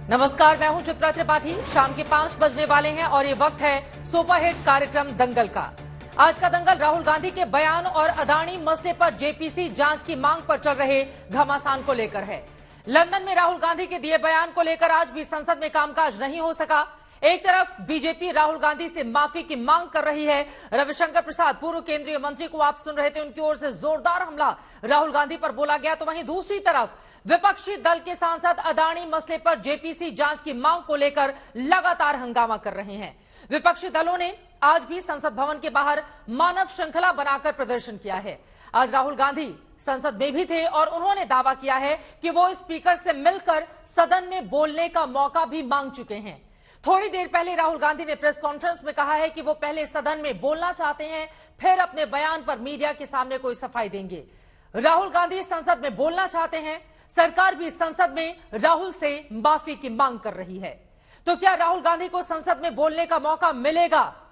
नमस्कार, मैं हूं चित्रा त्रिपाठी। शाम के 5 बजने वाले हैं और ये वक्त है सुपरहिट कार्यक्रम दंगल का। आज का दंगल राहुल गांधी के बयान और अदानी मसले पर जेपीसी जांच की मांग पर चल रहे घमासान को लेकर है। लंदन में राहुल गांधी के दिए बयान को लेकर आज भी संसद में कामकाज नहीं हो सका। एक तरफ बीजेपी राहुल गांधी से माफी की मांग कर रही है। रविशंकर प्रसाद, पूर्व केंद्रीय मंत्री को आप सुन रहे थे, उनकी ओर से जोरदार हमला राहुल गांधी पर बोला गया। तो वहीं दूसरी तरफ विपक्षी दल के सांसद अदानी मसले पर जेपीसी जांच की मांग को लेकर लगातार हंगामा कर रहे हैं। विपक्षी दलों ने आज भी संसद भवन के बाहर मानव श्रृंखला बनाकर प्रदर्शन किया है। आज राहुल गांधी संसद में भी थे और उन्होंने दावा किया है कि वो स्पीकर से मिलकर सदन में बोलने का मौका भी मांग चुके हैं। थोड़ी देर पहले राहुल गांधी ने प्रेस कॉन्फ्रेंस में कहा है कि वो पहले सदन में बोलना चाहते हैं, फिर अपने बयान पर मीडिया के सामने कोई सफाई देंगे। राहुल गांधी संसद में बोलना चाहते हैं, सरकार भी संसद में राहुल से माफी की मांग कर रही है। तो क्या राहुल गांधी को संसद में बोलने का मौका मिलेगा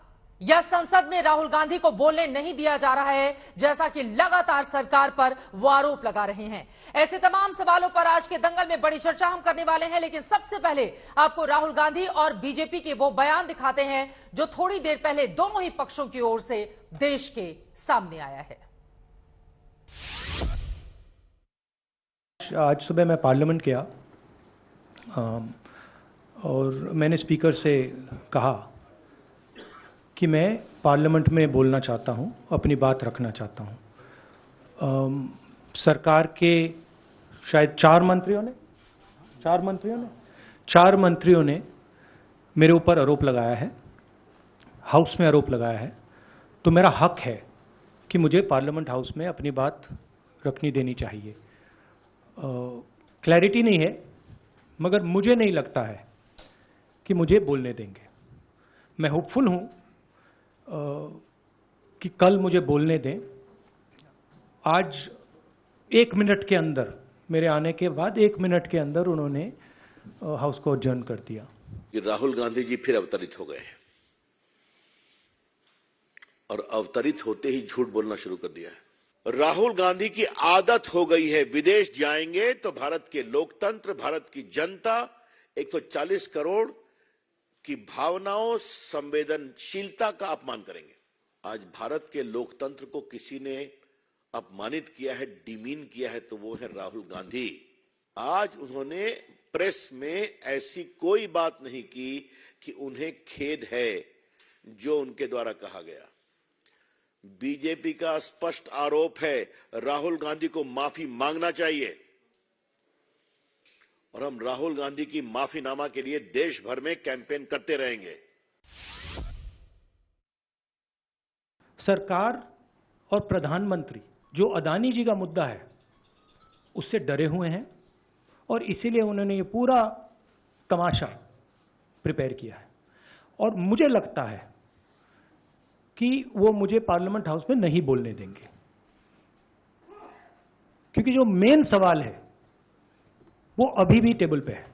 या संसद में राहुल गांधी को बोलने नहीं दिया जा रहा है, जैसा कि लगातार सरकार पर वो आरोप लगा रहे हैं? ऐसे तमाम सवालों पर आज के दंगल में बड़ी चर्चा हम करने वाले हैं। लेकिन सबसे पहले आपको राहुल गांधी और बीजेपी के वो बयान दिखाते हैं जो थोड़ी देर पहले दोनों ही पक्षों की ओर से देश के सामने आया है। आज सुबह मैं पार्लियामेंट गया और मैंने स्पीकर से कहा कि मैं पार्लियामेंट में बोलना चाहता हूं, अपनी बात रखना चाहता हूं। सरकार के शायद चार मंत्रियों ने मेरे ऊपर आरोप लगाया है, हाउस में आरोप लगाया है। तो मेरा हक है कि मुझे पार्लियामेंट हाउस में अपनी बात रखनी देनी चाहिए। क्लैरिटी नहीं है, मगर मुझे नहीं लगता है कि मुझे बोलने देंगे। मैं होपफुल हूं कि कल मुझे बोलने दें। आज 1 मिनट के अंदर, मेरे आने के बाद 1 मिनट के अंदर उन्होंने हाउस को अडजर्न कर दिया। कि राहुल गांधी जी फिर अवतरित हो गए और अवतरित होते ही झूठ बोलना शुरू कर दिया है। राहुल गांधी की आदत हो गई है, विदेश जाएंगे तो भारत के लोकतंत्र, भारत की जनता, 140 करोड़ की भावनाओं, संवेदनशीलता का अपमान करेंगे। आज भारत के लोकतंत्र को किसी ने अपमानित किया है, डिमीन किया है, तो वो है राहुल गांधी। आज उन्होंने प्रेस में ऐसी कोई बात नहीं की कि उन्हें खेद है जो उनके द्वारा कहा गया। बीजेपी का स्पष्ट आरोप है, राहुल गांधी को माफी मांगना चाहिए और हम राहुल गांधी की माफीनामा के लिए देश भर में कैंपेन करते रहेंगे। सरकार और प्रधानमंत्री जो अदानी जी का मुद्दा है उससे डरे हुए हैं और इसीलिए उन्होंने ये पूरा तमाशा प्रिपेयर किया है। और मुझे लगता है कि वो मुझे पार्लियामेंट हाउस में नहीं बोलने देंगे, क्योंकि जो मेन सवाल है वो अभी भी टेबल पे है।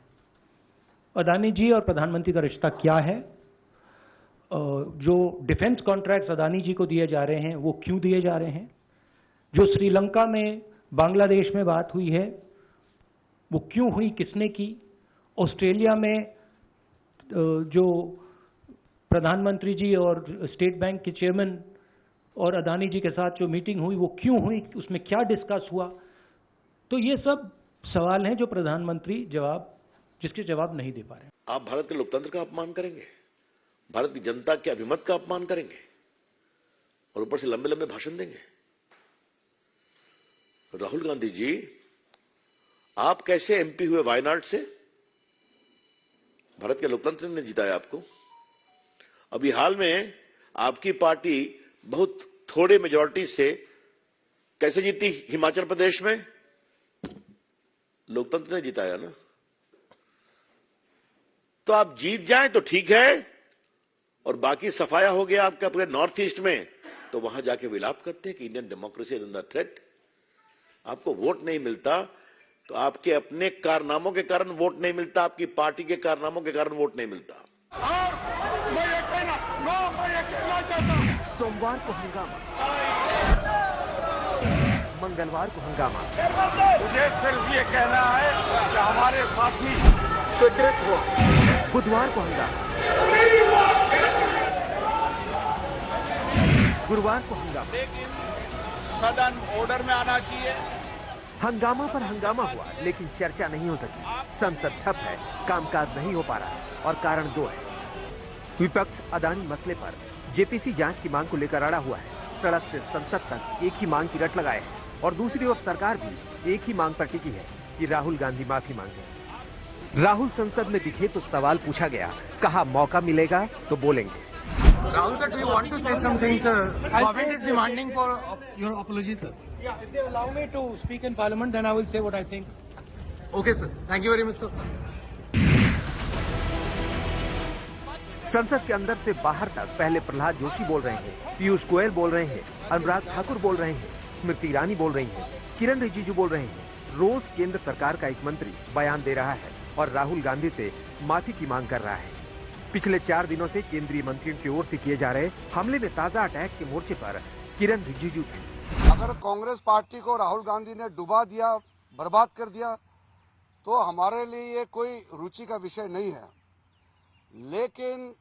अदानी जी और प्रधानमंत्री का रिश्ता क्या है? जो डिफेंस कॉन्ट्रैक्ट्स अदानी जी को दिए जा रहे हैं वो क्यों दिए जा रहे हैं? जो श्रीलंका में, बांग्लादेश में बात हुई है वो क्यों हुई, किसने की? ऑस्ट्रेलिया में जो प्रधानमंत्री जी और स्टेट बैंक के चेयरमैन और अदानी जी के साथ जो मीटिंग हुई वो क्यों हुई, उसमें क्या डिस्कस हुआ? तो ये सब सवाल हैं जो प्रधानमंत्री जिसके जवाब नहीं दे पा रहे। आप भारत के लोकतंत्र का अपमान करेंगे, भारत की जनता के अभिमत का अपमान करेंगे और ऊपर से लंबे लंबे भाषण देंगे। राहुल गांधी जी, आप कैसे एमपी हुए वायनाड से? भारत के लोकतंत्र ने जिताया आपको। अभी हाल में आपकी पार्टी बहुत थोड़े मेजॉरिटी से कैसे जीती हिमाचल प्रदेश में? लोकतंत्र ने जिताया ना। तो आप जीत जाएं तो ठीक है और बाकी सफाया हो गया आपका पूरे नॉर्थ ईस्ट में, तो वहां जाके विलाप करते हैं कि Indian democracy is under threat. आपको वोट नहीं मिलता तो आपके अपने कारनामों के कारण वोट नहीं मिलता, आपकी पार्टी के कारनामों के कारण वोट नहीं मिलता। और मैं ये कहना चाहता हूं, सोमवार को हंगामा, मंगलवार को हंगामा। मुझे सिर्फ ये कहना है कि हमारे साथी स्वीकृत हुआ। बुधवार को हंगामा, गुरुवार को हंगामा, लेकिन सदन ऑर्डर में आना चाहिए। हंगामा पर हंगामा हुआ, लेकिन चर्चा नहीं हो सकी। संसद ठप है, कामकाज नहीं हो पा रहा है और कारण दो है। विपक्ष अदानी मसले पर जेपीसी जांच की मांग को लेकर अड़ा हुआ है। सड़क से संसद तक एक ही मांग की रट लगाए है और दूसरी ओर सरकार भी एक ही मांग पर टिकी है कि राहुल गांधी माफी मांगे। राहुल संसद में दिखे तो सवाल पूछा गया, कहा मौका मिलेगा तो बोलेंगे। Rahul sir, do you want to say something, sir? Government is demanding for your apology, sir. Yeah, if they allow me to speak in Parliament, then I will say what I think. Okay, sir. Thank you very much, sir. संसद के अंदर से बाहर तक पहले प्रहलाद जोशी बोल रहे हैं, पीयूष गोयल बोल रहे हैं, अनुराग ठाकुर बोल रहे हैं, स्मृति ईरानी बोल रही हैं, किरण रिजिजू बोल रहे हैं। रोज केंद्र सरकार का एक मंत्री बयान दे रहा है और राहुल गांधी से माफी की मांग कर रहा है। पिछले 4 दिनों से केंद्रीय मंत्रियों की ओर से किए जा रहे हमले में ताजा अटैक के मोर्चे पर किरण रिजिजू थे। अगर कांग्रेस पार्टी को राहुल गांधी ने डुबा दिया, बर्बाद कर दिया, तो हमारे लिए ये कोई रुचि का विषय नहीं है। लेकिन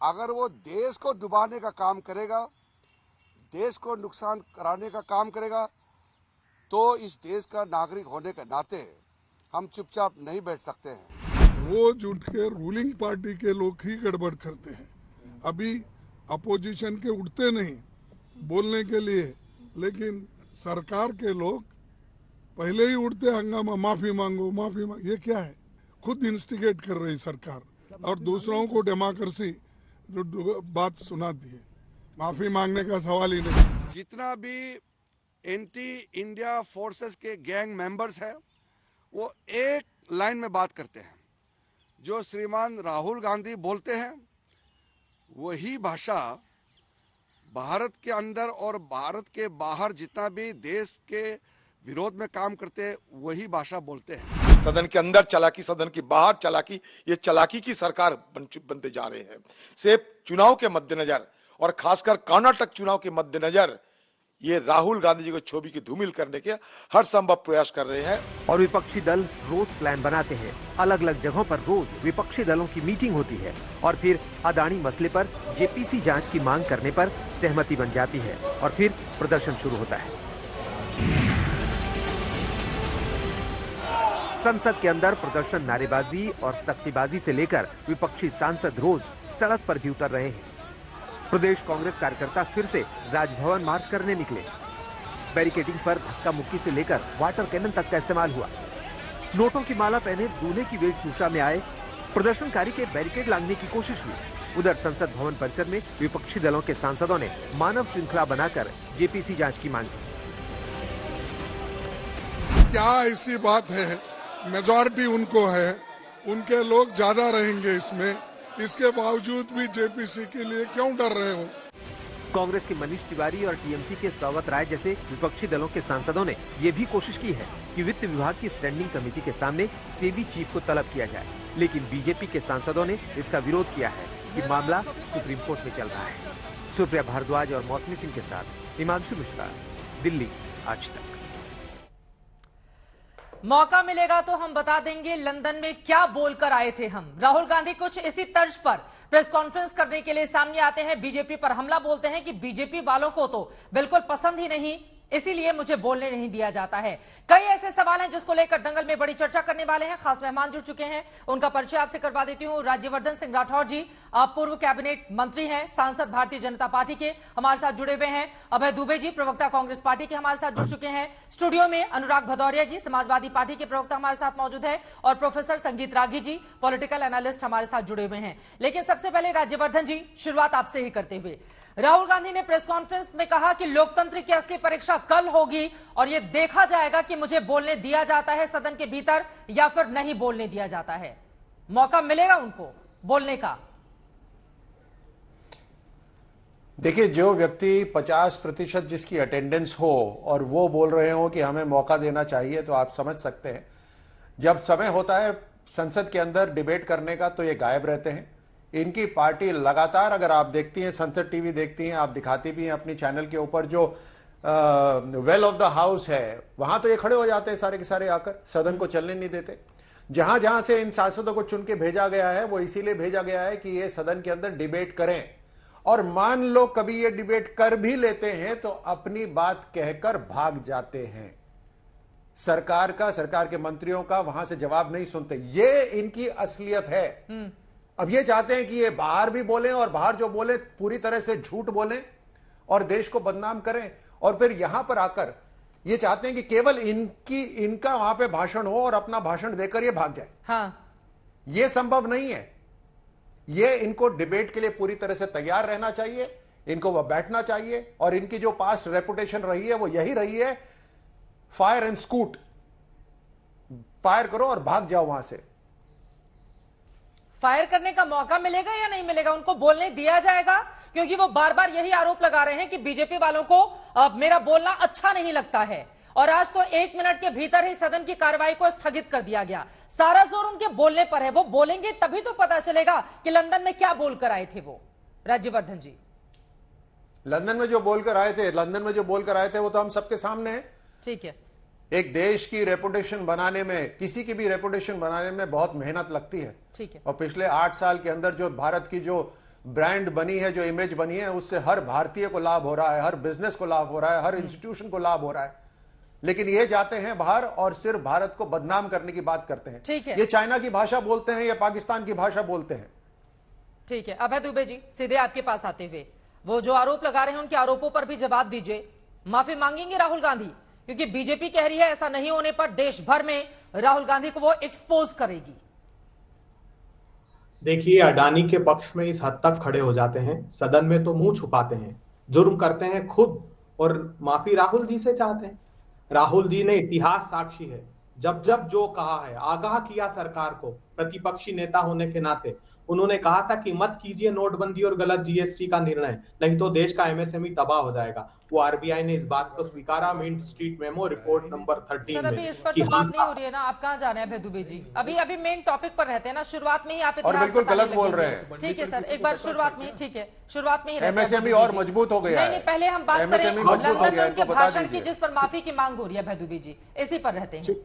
अगर वो देश को डुबाने का काम करेगा, देश को नुकसान कराने का काम करेगा, तो इस देश का नागरिक होने के नाते हम चुपचाप नहीं बैठ सकते हैं। रोज उठ के रूलिंग पार्टी के लोग ही गड़बड़ करते हैं। अभी अपोजिशन के उठते नहीं बोलने के लिए, लेकिन सरकार के लोग पहले ही उठते हंगामा, माफी मांगो माफी मांगो। ये क्या है? खुद इंस्टिगेट कर रही सरकार और दूसरों को डेमोक्रेसी जो बात सुनाती है। माफी मांगने का सवाल ही नहीं। जितना भी एंटी इंडिया फोर्सेस के गैंग मेंबर्स हैं, वो एक लाइन में बात करते हैं। जो श्रीमान राहुल गांधी बोलते हैं वही भाषा भारत के अंदर और भारत के बाहर जितना भी देश के विरोध में काम करते हैं वही भाषा बोलते हैं। सदन के अंदर चालाकी, सदन के बाहर चालाकी, ये चालाकी की सरकार बनते जा रहे हैं। सिर्फ चुनाव के मद्देनजर और खासकर कर्नाटक चुनाव के मद्देनजर ये राहुल गांधी जी को छवि की धूमिल करने के हर संभव प्रयास कर रहे हैं। और विपक्षी दल रोज प्लान बनाते हैं। अलग अलग जगहों पर रोज विपक्षी दलों की मीटिंग होती है और फिर अदानी मसले पर जेपीसी जांच की मांग करने पर सहमति बन जाती है और फिर प्रदर्शन शुरू होता है। संसद के अंदर प्रदर्शन नारेबाजी और तख्तीबाजी से लेकर विपक्षी सांसद रोज सड़क पर भी उतर रहे हैं। प्रदेश कांग्रेस कार्यकर्ता फिर से राजभवन मार्च करने निकले। बैरिकेडिंग पर धक्का मुक्की से लेकर वाटर कैनन तक का इस्तेमाल हुआ। नोटों की माला पहने दूल्हे की वेशभूषा में आए प्रदर्शनकारी के बैरिकेड लांघने की कोशिश हुई। उधर संसद भवन परिसर में विपक्षी दलों के सांसदों ने मानव श्रृंखला बनाकर जेपीसी जांच की मांग की। क्या ऐसी बात है? मेजॉरिटी उनको है, उनके लोग ज्यादा रहेंगे इसमें, इसके बावजूद भी जेपीसी के लिए क्यों डर रहे हो? कांग्रेस के मनीष तिवारी और टीएमसी के सौगत राय जैसे विपक्षी दलों के सांसदों ने ये भी कोशिश की है कि वित्त विभाग की स्टैंडिंग कमेटी के सामने सेबी चीफ को तलब किया जाए, लेकिन बीजेपी के सांसदों ने इसका विरोध किया है कि मामला सुप्रीम कोर्ट में चल रहा है। सुप्रिया भारद्वाज और मौसमी सिंह के साथ हिमांशु मिश्रा, दिल्ली, आज तक। मौका मिलेगा तो हम बता देंगे लंदन में क्या बोलकर आए थे हम। राहुल गांधी कुछ इसी तर्ज पर प्रेस कॉन्फ्रेंस करने के लिए सामने आते हैं, बीजेपी पर हमला बोलते हैं कि बीजेपी वालों को तो बिल्कुल पसंद ही नहीं, इसीलिए मुझे बोलने नहीं दिया जाता है। कई ऐसे सवाल हैं जिसको लेकर दंगल में बड़ी चर्चा करने वाले हैं। खास मेहमान जुड़ चुके हैं, उनका परिचय आपसे करवा देती हूं। राज्यवर्धन सिंह राठौर जी, आप पूर्व कैबिनेट मंत्री हैं, सांसद भारतीय जनता पार्टी के, हमारे साथ जुड़े हुए हैं। अभय दुबे जी, प्रवक्ता कांग्रेस पार्टी के, हमारे साथ जुड़ चुके हैं। स्टूडियो में अनुराग भदौरिया जी, समाजवादी पार्टी के प्रवक्ता, हमारे साथ मौजूद है। और प्रोफेसर संगीत रागी जी, पॉलिटिकल एनालिस्ट, हमारे साथ जुड़े हुए हैं। लेकिन सबसे पहले राज्यवर्धन जी, शुरुआत आपसे ही करते हुए, राहुल गांधी ने प्रेस कॉन्फ्रेंस में कहा कि लोकतंत्र की असली परीक्षा कल होगी और यह देखा जाएगा कि मुझे बोलने दिया जाता है सदन के भीतर या फिर नहीं बोलने दिया जाता है। मौका मिलेगा उनको बोलने का। देखिए, जो व्यक्ति 50% जिसकी अटेंडेंस हो और वो बोल रहे हो कि हमें मौका देना चाहिए, तो आप समझ सकते हैं जब समय होता है संसद के अंदर डिबेट करने का तो ये गायब रहते हैं। इनकी पार्टी लगातार, अगर आप देखती हैं, संसद टीवी देखती हैं, आप दिखाती भी हैं अपनी चैनल के ऊपर, जो वेल ऑफ द हाउस है वहां तो ये खड़े हो जाते हैं सारे के सारे आकर, सदन को चलने नहीं देते। जहां जहां से इन सांसदों को चुन के भेजा गया है वो इसीलिए भेजा गया है कि ये सदन के अंदर डिबेट करें, और मान लो कभी ये डिबेट कर भी लेते हैं तो अपनी बात कहकर भाग जाते हैं। सरकार के मंत्रियों का वहां से जवाब नहीं सुनते। ये इनकी असलियत है। अब ये चाहते हैं कि ये बाहर भी बोलें और बाहर जो बोले पूरी तरह से झूठ बोलें और देश को बदनाम करें, और फिर यहां पर आकर ये चाहते हैं कि केवल इनका वहां पे भाषण हो और अपना भाषण देकर ये भाग जाए। हाँ। ये संभव नहीं है। ये इनको डिबेट के लिए पूरी तरह से तैयार रहना चाहिए, इनको वह बैठना चाहिए, और इनकी जो पास्ट रेपुटेशन रही है वो यही रही है, फायर एंड स्कूट, फायर करो और भाग जाओ वहां से। फायर करने का मौका मिलेगा या नहीं मिलेगा, उनको बोलने दिया जाएगा? क्योंकि वो बार बार यही आरोप लगा रहे हैं कि बीजेपी वालों को मेरा बोलना अच्छा नहीं लगता है, और आज तो 1 मिनट के भीतर ही सदन की कार्रवाई को स्थगित कर दिया गया। सारा जोर उनके बोलने पर है, वो बोलेंगे तभी तो पता चलेगा कि लंदन में क्या बोलकर आए थे वो। राज्यवर्धन जी, लंदन में जो बोलकर आए थे वो तो हम सबके सामने है। ठीक है। एक देश की रेपुटेशन बनाने में, किसी की भी रेपुटेशन बनाने में बहुत मेहनत लगती है। ठीक है। और पिछले 8 साल के अंदर जो भारत की जो ब्रांड बनी है, जो इमेज बनी है, उससे हर भारतीय को लाभ हो रहा है, हर बिजनेस को लाभ हो रहा है, हर इंस्टीट्यूशन को लाभ हो रहा है। लेकिन ये जाते हैं बाहर और सिर्फ भारत को बदनाम करने की बात करते हैं। ठीक है। ये चाइना की भाषा बोलते हैं या पाकिस्तान की भाषा बोलते हैं। ठीक है। अभय दुबे जी, सीधे आपके पास आते हुए, वो जो आरोप लगा रहे हैं उनके आरोपों पर भी जवाब दीजिए। माफी मांगेंगे राहुल गांधी? क्योंकि बीजेपी कह रही है ऐसा नहीं होने पर देश भर में राहुल गांधी को वो एक्सपोज करेगी। देखिए, अडानी के पक्ष में इस हद तक खड़े हो जाते हैं, सदन में तो मुंह छुपाते हैं, जुर्म करते हैं खुद, और माफी राहुल जी से चाहते हैं। राहुल जी ने इतिहास साक्षी है, जब जब जो कहा है, आगाह किया सरकार को, प्रतिपक्षी नेता होने के नाते उन्होंने कहा था कि मत कीजिए नोटबंदी और गलत जीएसटी का निर्णय, नहीं तो देश का एमएसएमई तबाह हो जाएगा। वो आरबीआई ने इस बात को स्वीकारा mint street memo report number 13 sir, अभी इस पर तो बात नहीं हो रही है ना, आप कहां जा रहे हैं अभय दुबे जी? अभी मेन टॉपिक पर रहते हैं ना, शुरुआत में ही आप और बिल्कुल गलत बोल रहे हैं। ठीक है सर, एक बार शुरुआत में, ठीक है, शुरुआत में ही एमएसएमई और मजबूत हो गया है। नहीं, पहले हम बात करें लंदन में उनके भाषण की, जिस पर माफी की मांग हो रही है। अभय दुबे जी, इसी पर रहते हैं।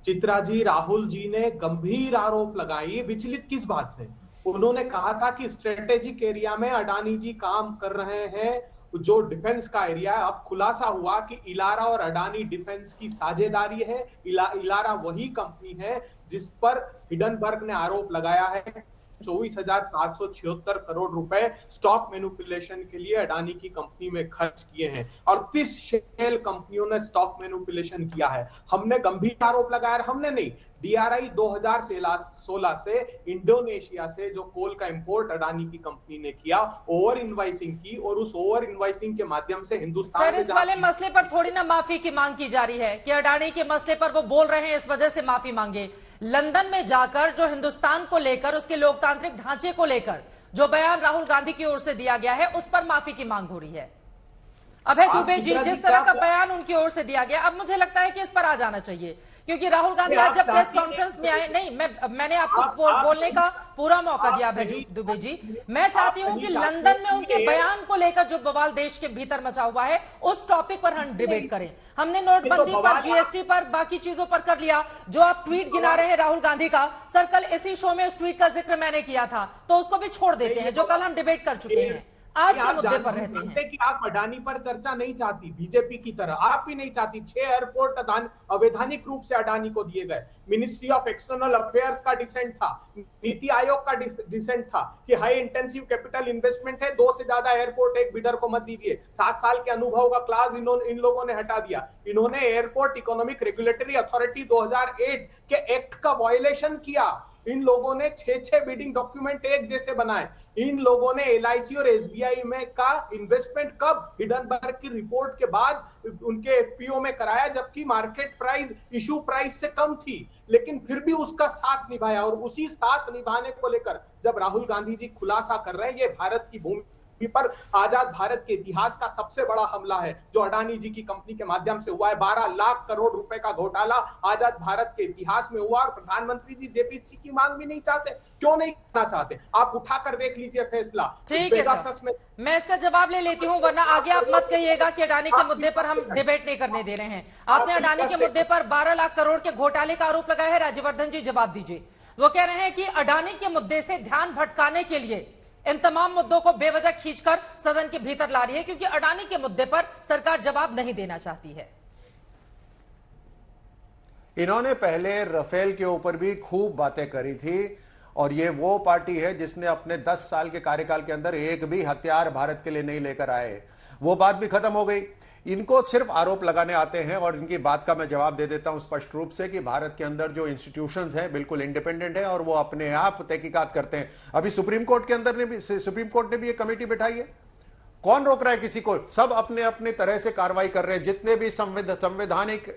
चित्रा जी, राहुल जी ने गंभीर आरोप लगाए, विचलित किस बात से? उन्होंने कहा था कि स्ट्रेटेजिक एरिया में अडानी जी काम कर रहे हैं, जो डिफेंस का एरिया है। अब खुलासा हुआ कि इलारा और अडानी डिफेंस की साझेदारी है। इलारा वही कंपनी है जिस पर हिडनबर्ग ने आरोप लगाया है 24,776 करोड़ रुपए स्टॉक मैनिपुलेशन के लिए अडानी की कंपनी में खर्च किए हैं, और 30 शेल कंपनियों ने स्टॉक मैनिपुलेशन किया है। हमने गंभीर आरोप लगाया, हमने नहीं, डीआरआई 2016 से इंडोनेशिया से जो कोल का इंपोर्ट अडानी की कंपनी ने किया, ओवर इनवाइसिंग की, और उस ओवर इनवाइसिंग के माध्यम से हिंदुस्तान सर, इस वाले मसले पर थोड़ी ना माफी की मांग की जा रही है कि अडानी के मसले पर वो बोल रहे हैं, इस वजह से माफी मांगे। लंदन में जाकर जो हिंदुस्तान को लेकर, उसके लोकतांत्रिक ढांचे को लेकर जो बयान राहुल गांधी की ओर से दिया गया है, उस पर माफी की मांग हो रही है। अभय दुबे जी, जिस तरह का बयान उनकी ओर से दिया गया, अब मुझे लगता है कि इस पर आ जाना चाहिए, क्योंकि राहुल गांधी आज जब प्रेस कॉन्फ्रेंस में आए, नहीं, मैंने आपको बोलने का पूरा मौका दिया अभय दुबे जी। मैं चाहती हूं कि लंदन में उनके बयान को लेकर जो बवाल देश के भीतर मचा हुआ है, उस टॉपिक पर हम डिबेट करें। हमने नोटबंदी पर, जीएसटी पर, बाकी चीजों पर कर लिया। जो आप ट्वीट गिना रहे हैं राहुल गांधी का, सर कल इसी शो में उस ट्वीट का जिक्र मैंने किया था, तो उसको भी छोड़ देते हैं, जो कल हम डिबेट कर चुके हैं। आज के मुद्दे पर रहते हैं कि आप अडानी पर चर्चा नहीं चाहती, बीजेपी की तरह आप भी नहीं चाहती। 6 एयरपोर्ट अवैधानिक रूप से अडानी को दिए गए। मिनिस्ट्री ऑफ एक्सटर्नल अफेयर्स का डिसेंट था, नीति आयोग का डिसेंट था कि हाई इंटेंसिव कैपिटल इन्वेस्टमेंट है, 2 से ज्यादा एयरपोर्ट एक बिडर को मत दीजिए। 7 साल के अनुभव का क्लास इन लोगों ने हटा दिया। इन्होंने एयरपोर्ट इकोनॉमिक रेगुलेटरी अथॉरिटी 2008 के एक्ट का वायलेशन किया। इन लोगों ने 6 बिडिंग डॉक्यूमेंट एक जैसे बनाए। इन लोगों ने एलआईसी और एसबीआई में का इन्वेस्टमेंट कब हिडनबर्ग की रिपोर्ट के बाद उनके एफपीओ में कराया, जबकि मार्केट प्राइस इशू प्राइस से कम थी, लेकिन फिर भी उसका साथ निभाया। और उसी साथ निभाने को लेकर जब राहुल गांधी जी खुलासा कर रहे हैं, ये भारत की भूमि पर आजाद भारत के इतिहास का सबसे बड़ा हमला है जो अडानी जी की कंपनी के माध्यम से हुआ है। 12 लाख करोड़ रुपए का घोटाला आजाद भारत के इतिहास में हुआ और प्रधानमंत्री जी जेपीसी की मांग भी नहीं चाहते। क्यों नहीं करना चाहते? आप उठाकर देख लीजिए फैसला। ठीक है सर, मैं इसका जवाब ले लेती हूँ, वरना आगे आप मत कहिएगा कि अडानी के मुद्दे पर हम डिबेट नहीं करने दे रहे हैं। आपने अडानी के मुद्दे पर 12 लाख करोड़ के घोटाले का आरोप लगाया है। राज्यवर्धन जी जवाब दीजिए। वो कह रहे हैं कि अडानी के मुद्दे से ध्यान भटकाने के लिए इन तमाम मुद्दों को बेवजह खींचकर सदन के भीतर ला रही है, क्योंकि अडानी के मुद्दे पर सरकार जवाब नहीं देना चाहती है। इन्होंने पहले राफेल के ऊपर भी खूब बातें करी थी और ये वो पार्टी है जिसने अपने 10 साल के कार्यकाल के अंदर एक भी हथियार भारत के लिए नहीं लेकर आए। वो बात भी खत्म हो गई। इनको सिर्फ आरोप लगाने आते हैं और इनकी बात का मैं जवाब दे देता हूं स्पष्ट रूप से कि भारत के अंदर जो इंस्टीट्यूशंस हैं बिल्कुल इंडिपेंडेंट है और वो अपने आप तहकीकात करते हैं। अभी सुप्रीम कोर्ट के अंदर सुप्रीम कोर्ट ने भी एक कमेटी बिठाई है। कौन रोक रहा है किसी को? सब अपने अपने तरह से कार्रवाई कर रहे हैं। जितने भी संवैधानिक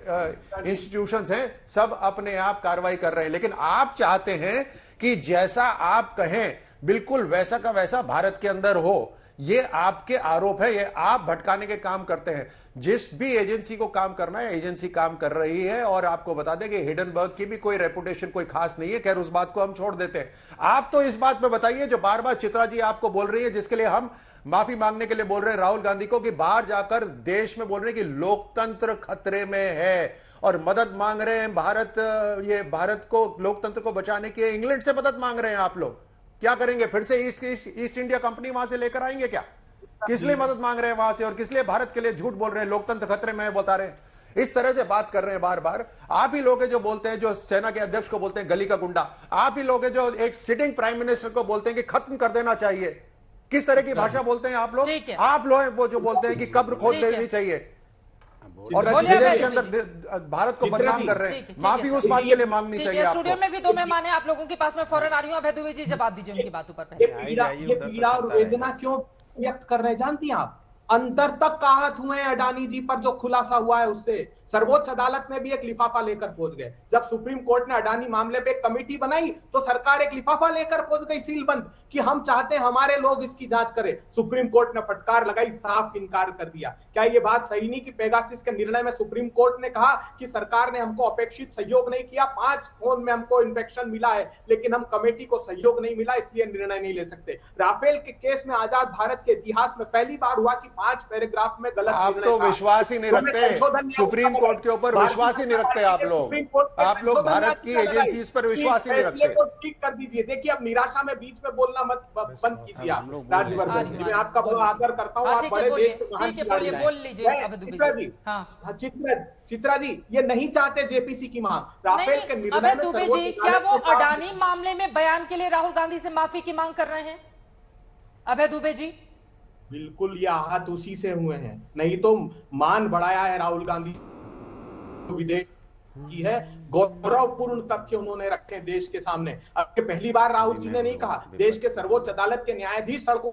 इंस्टीट्यूशंस हैं सब अपने आप कार्रवाई कर रहे हैं। लेकिन आप चाहते हैं कि जैसा आप कहें बिल्कुल वैसा का वैसा भारत के अंदर हो। ये आपके आरोप है, ये आप भटकाने के काम करते हैं। जिस भी एजेंसी को काम करना है एजेंसी काम कर रही है और आपको बता दें कि हिडनबर्ग की भी कोई रेपुटेशन कोई खास नहीं है। खैर उस बात को हम छोड़ देते हैं। आप तो इस बात पे बताइए जो बार बार चित्रा जी आपको बोल रही है, जिसके लिए हम माफी मांगने के लिए बोल रहे हैं राहुल गांधी को, कि बाहर जाकर देश में बोल रहे हैं कि लोकतंत्र खतरे में है और मदद मांग रहे हैं। भारत को लोकतंत्र को बचाने के इंग्लैंड से मदद मांग रहे हैं। आप लोग क्या करेंगे? फिर से ईस्ट इंडिया कंपनी वहां से लेकर आएंगे क्या? किस लिए मदद मांग रहे हैं वहां से और किस लिए भारत के लिए झूठ बोल रहे हैं? लोकतंत्र खतरे में बता रहे हैं, इस तरह से बात कर रहे हैं बार बार। आप ही लोग हैं जो बोलते हैं, जो सेना के अध्यक्ष को बोलते हैं गली का गुंडा। आप ही लोग हैं जो एक सिटिंग प्राइम मिनिस्टर को बोलते हैं कि खत्म कर देना चाहिए। किस तरह की भाषा बोलते हैं आप लोग? आप लोग वो जो बोलते हैं कि कब्र खोद देनी चाहिए और विदेश के अंदर भारत को बदनाम कर रहे हैं। माफी उस बात के लिए मांगनी चाहिए। स्टूडियो में भी 2 मेहमान हैं आप लोगों के पास में फौरन आ रही हूँ। अभय दुबे जी जवाब दीजिए उनकी बातों पर। ये पीड़ा और वेदना क्यों व्यक्त कर रहे हैं जानती हैं आप? अंतर तक आहत हुए हैं अडानी जी पर जो खुलासा हुआ है उससे। सर्वोच्च अदालत में भी एक लिफाफा लेकर पहुंच गए। जब सुप्रीम कोर्ट ने अडानी मामले पे एक कमेटी बनाई तो सरकार एक लिफाफा लेकर पहुंच गई सील बंद कि हम चाहते हैं हमारे लोग इसकी जांच करें। सुप्रीम कोर्ट ने फटकार लगाई, साफ इनकार कर दिया। क्या ये बात सही नहीं कि पेगासिस के निर्णय में सुप्रीम कोर्ट ने कहा कि सरकार ने हमको अपेक्षित सहयोग नहीं किया, 5 फोन में हमको इन्फेक्शन मिला है लेकिन हम कमेटी को सहयोग नहीं मिला इसलिए निर्णय नहीं ले सकते। राफेल के केस में आजाद भारत के इतिहास में पहली बार हुआ कि 5 पैराग्राफ में गलत आप तो विश्वास ही नहीं रखते सुप्रीम कोर्ट के ऊपर, विश्वास ही नहीं रखते आप लोग भारत की एजेंसीज पर विश्वास ही नहीं रखते। ठीक कर दीजिए। देखिए अब निराशा में बीच में बोलना मत बंद कीजिए आप। राज्यवर्धन जी मैं आपका बहुत आदर करता हूँ, आप बड़े देश के महान बोल लीजिए। चित्रा जी ये नहीं चाहते जेपीसी की मांग। राफेल के निर्णय में दुबे जी क्या वो अडानी मामले में बयान के लिए राहुल गांधी से माफी की मांग कर रहे हैं? अभय दुबे जी बिल्कुल ये आहत उसी से हुए हैं, नहीं तो मान बढ़ाया है राहुल गांधी विदेश की है। गौरवपूर्ण तथ्य उन्होंने रखे देश के सामने। अब पहली बार राहुल जी ने नहीं कहा, देश के सर्वोच्च अदालत के न्यायाधीश सड़कों।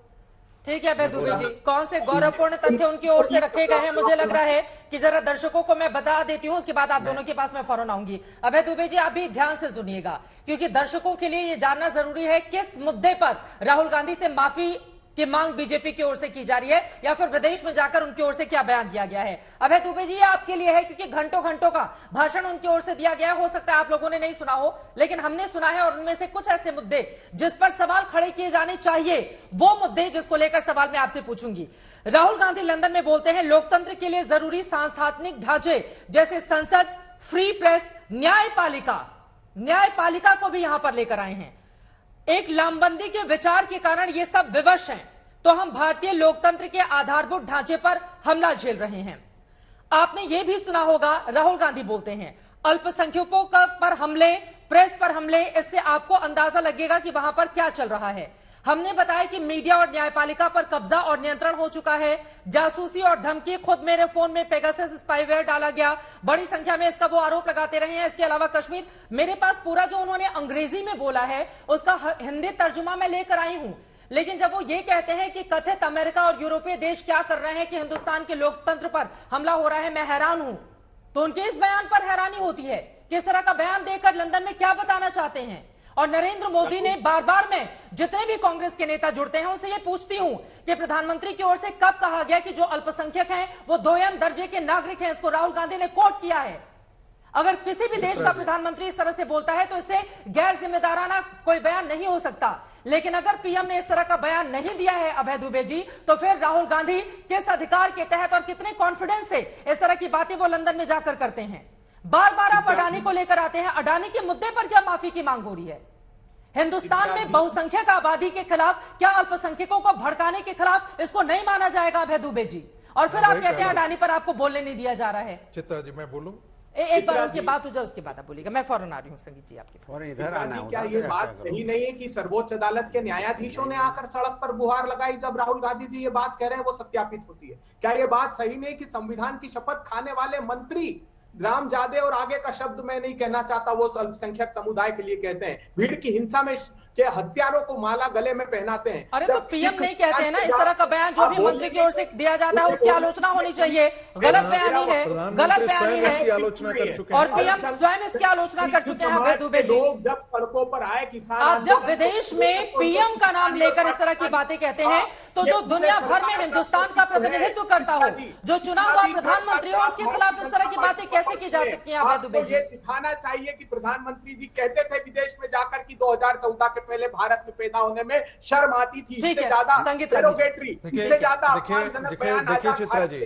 ठीक है अभय दुबे जी, कौन से गौरवपूर्ण तथ्य उनकी ओर से रखे गए हैं? मुझे लग रहा है कि जरा दर्शकों को मैं बता देती हूँ, उसके बाद आप दोनों के पास मैं फौरन आऊंगी। अभय दुबे जी आप भी ध्यान से सुनिएगा, क्योंकि दर्शकों के लिए ये जानना जरूरी है किस मुद्दे पर राहुल गांधी से माफी की मांग बीजेपी की ओर से की जा रही है या फिर विदेश में जाकर उनकी ओर से क्या बयान दिया गया है। अभय दुबे जी ये आपके लिए है, क्योंकि घंटों घंटों का भाषण उनकी ओर से दिया गया। हो सकता है आप लोगों ने नहीं सुना हो, लेकिन हमने सुना है और उनमें से कुछ ऐसे मुद्दे जिस पर सवाल खड़े किए जाने चाहिए, वो मुद्दे जिसको लेकर सवाल मैं आपसे पूछूंगी। राहुल गांधी लंदन में बोलते हैं लोकतंत्र के लिए जरूरी सांस्थानिक ढांचे जैसे संसद, फ्री प्रेस, न्यायपालिका को भी यहां पर लेकर आए हैं। एक लामबंदी के विचार के कारण ये सब विवश हैं, तो हम भारतीय लोकतंत्र के आधारभूत ढांचे पर हमला झेल रहे हैं। आपने ये भी सुना होगा राहुल गांधी बोलते हैं अल्पसंख्यकों पर हमले, प्रेस पर हमले। इससे आपको अंदाजा लगेगा कि वहां पर क्या चल रहा है। हमने बताया कि मीडिया और न्यायपालिका पर कब्जा और नियंत्रण हो चुका है। जासूसी और धमकी, खुद मेरे फोन में पेगासस स्पाईवेयर डाला गया, बड़ी संख्या में इसका वो आरोप लगाते रहे हैं। इसके अलावा कश्मीर, मेरे पास पूरा जो उन्होंने अंग्रेजी में बोला है उसका हिंदी तर्जुमा मैं लेकर आई हूं। लेकिन जब वो ये कहते हैं कि कथित अमेरिका और यूरोपीय देश क्या कर रहे हैं कि हिंदुस्तान के लोकतंत्र पर हमला हो रहा है, मैं हैरान हूं। तो उनके इस बयान पर हैरानी होती है, किस तरह का बयान देकर लंदन में क्या बताना चाहते हैं। और नरेंद्र मोदी ने बार बार मैं जितने भी कांग्रेस के नेता जुड़ते हैं उनसे ये पूछती हूं कि प्रधानमंत्री की ओर से कब कहा गया कि जो अल्पसंख्यक हैं वो दोयम दर्जे के नागरिक हैं। इसको राहुल गांधी ने कोट किया है। अगर किसी भी देश का प्रधानमंत्री इस तरह से बोलता है तो इससे गैर जिम्मेदाराना कोई बयान नहीं हो सकता। लेकिन अगर पीएम ने इस तरह का बयान नहीं दिया है अभय दुबे जी, तो फिर राहुल गांधी किस अधिकार के तहत और कितने कॉन्फिडेंस से इस तरह की बातें वो लंदन में जाकर करते हैं? बार बार आप अडानी को लेकर आते हैं। अडानी के मुद्दे पर क्या माफी की मांग हो रही है? हिंदुस्तान में बहुसंख्यक आबादी के खिलाफ, क्या अल्पसंख्यकों को भड़काने के खिलाफ इसको नहीं माना जाएगा अभय दुबे जी? और फिर आप कहते हैं अडानी पर आपको बोलने नहीं दिया जा रहा है। चित्रा जी मैं बोलूं? एक बार उनकी बात हो जाए उसके बाद आप बोलिएगा। मैं फौरन आ रही हूँ संगीत जी आपके पास। इधर आना क्या ये बात सही नहीं है कि सर्वोच्च अदालत के न्यायाधीशों ने आकर सड़क पर गुहार लगाई जब राहुल गांधी जी ये बात कह रहे हैं वो सत्यापित होती है? क्या ये बात सही नहीं कि संविधान की शपथ खाने वाले मंत्री रामजादे, और आगे का शब्द मैं नहीं कहना चाहता, वो अल्पसंख्यक समुदाय के लिए कहते हैं, भीड़ की हिंसा में के हथियारों को माला गले में पहनाते हैं? अरे तो पीएम नहीं कहते हैं ना इस तरह का बयान जो भी मंत्री की ओर से दिया जाता है उसकी आलोचना होनी चाहिए। गलत बयानी है, गलत बयानी है और पीएम स्वयं इसकी आलोचना कर चुके हैं अभय दुबे जी। जब सड़कों पर आए किसान, आप जब विदेश में पीएम का नाम लेकर इस तरह की बातें कहते हैं तो जो दुनिया भर में हिंदुस्तान का प्रतिनिधित्व करता हो, जो चुना हुआ प्रधानमंत्री हो, उसके खिलाफ इस तरह की बातें कैसे की जा सकती हैं अभय दुबे जी? दिखाना चाहिए कि प्रधानमंत्री जी कहते थे विदेश में जाकर कि 2014 के पहले भारत में पैदा होने में शर्म आती थी। इससे ज्यादा डेरोगेटरी, इससे ज्यादा देखिए चित्रा जी,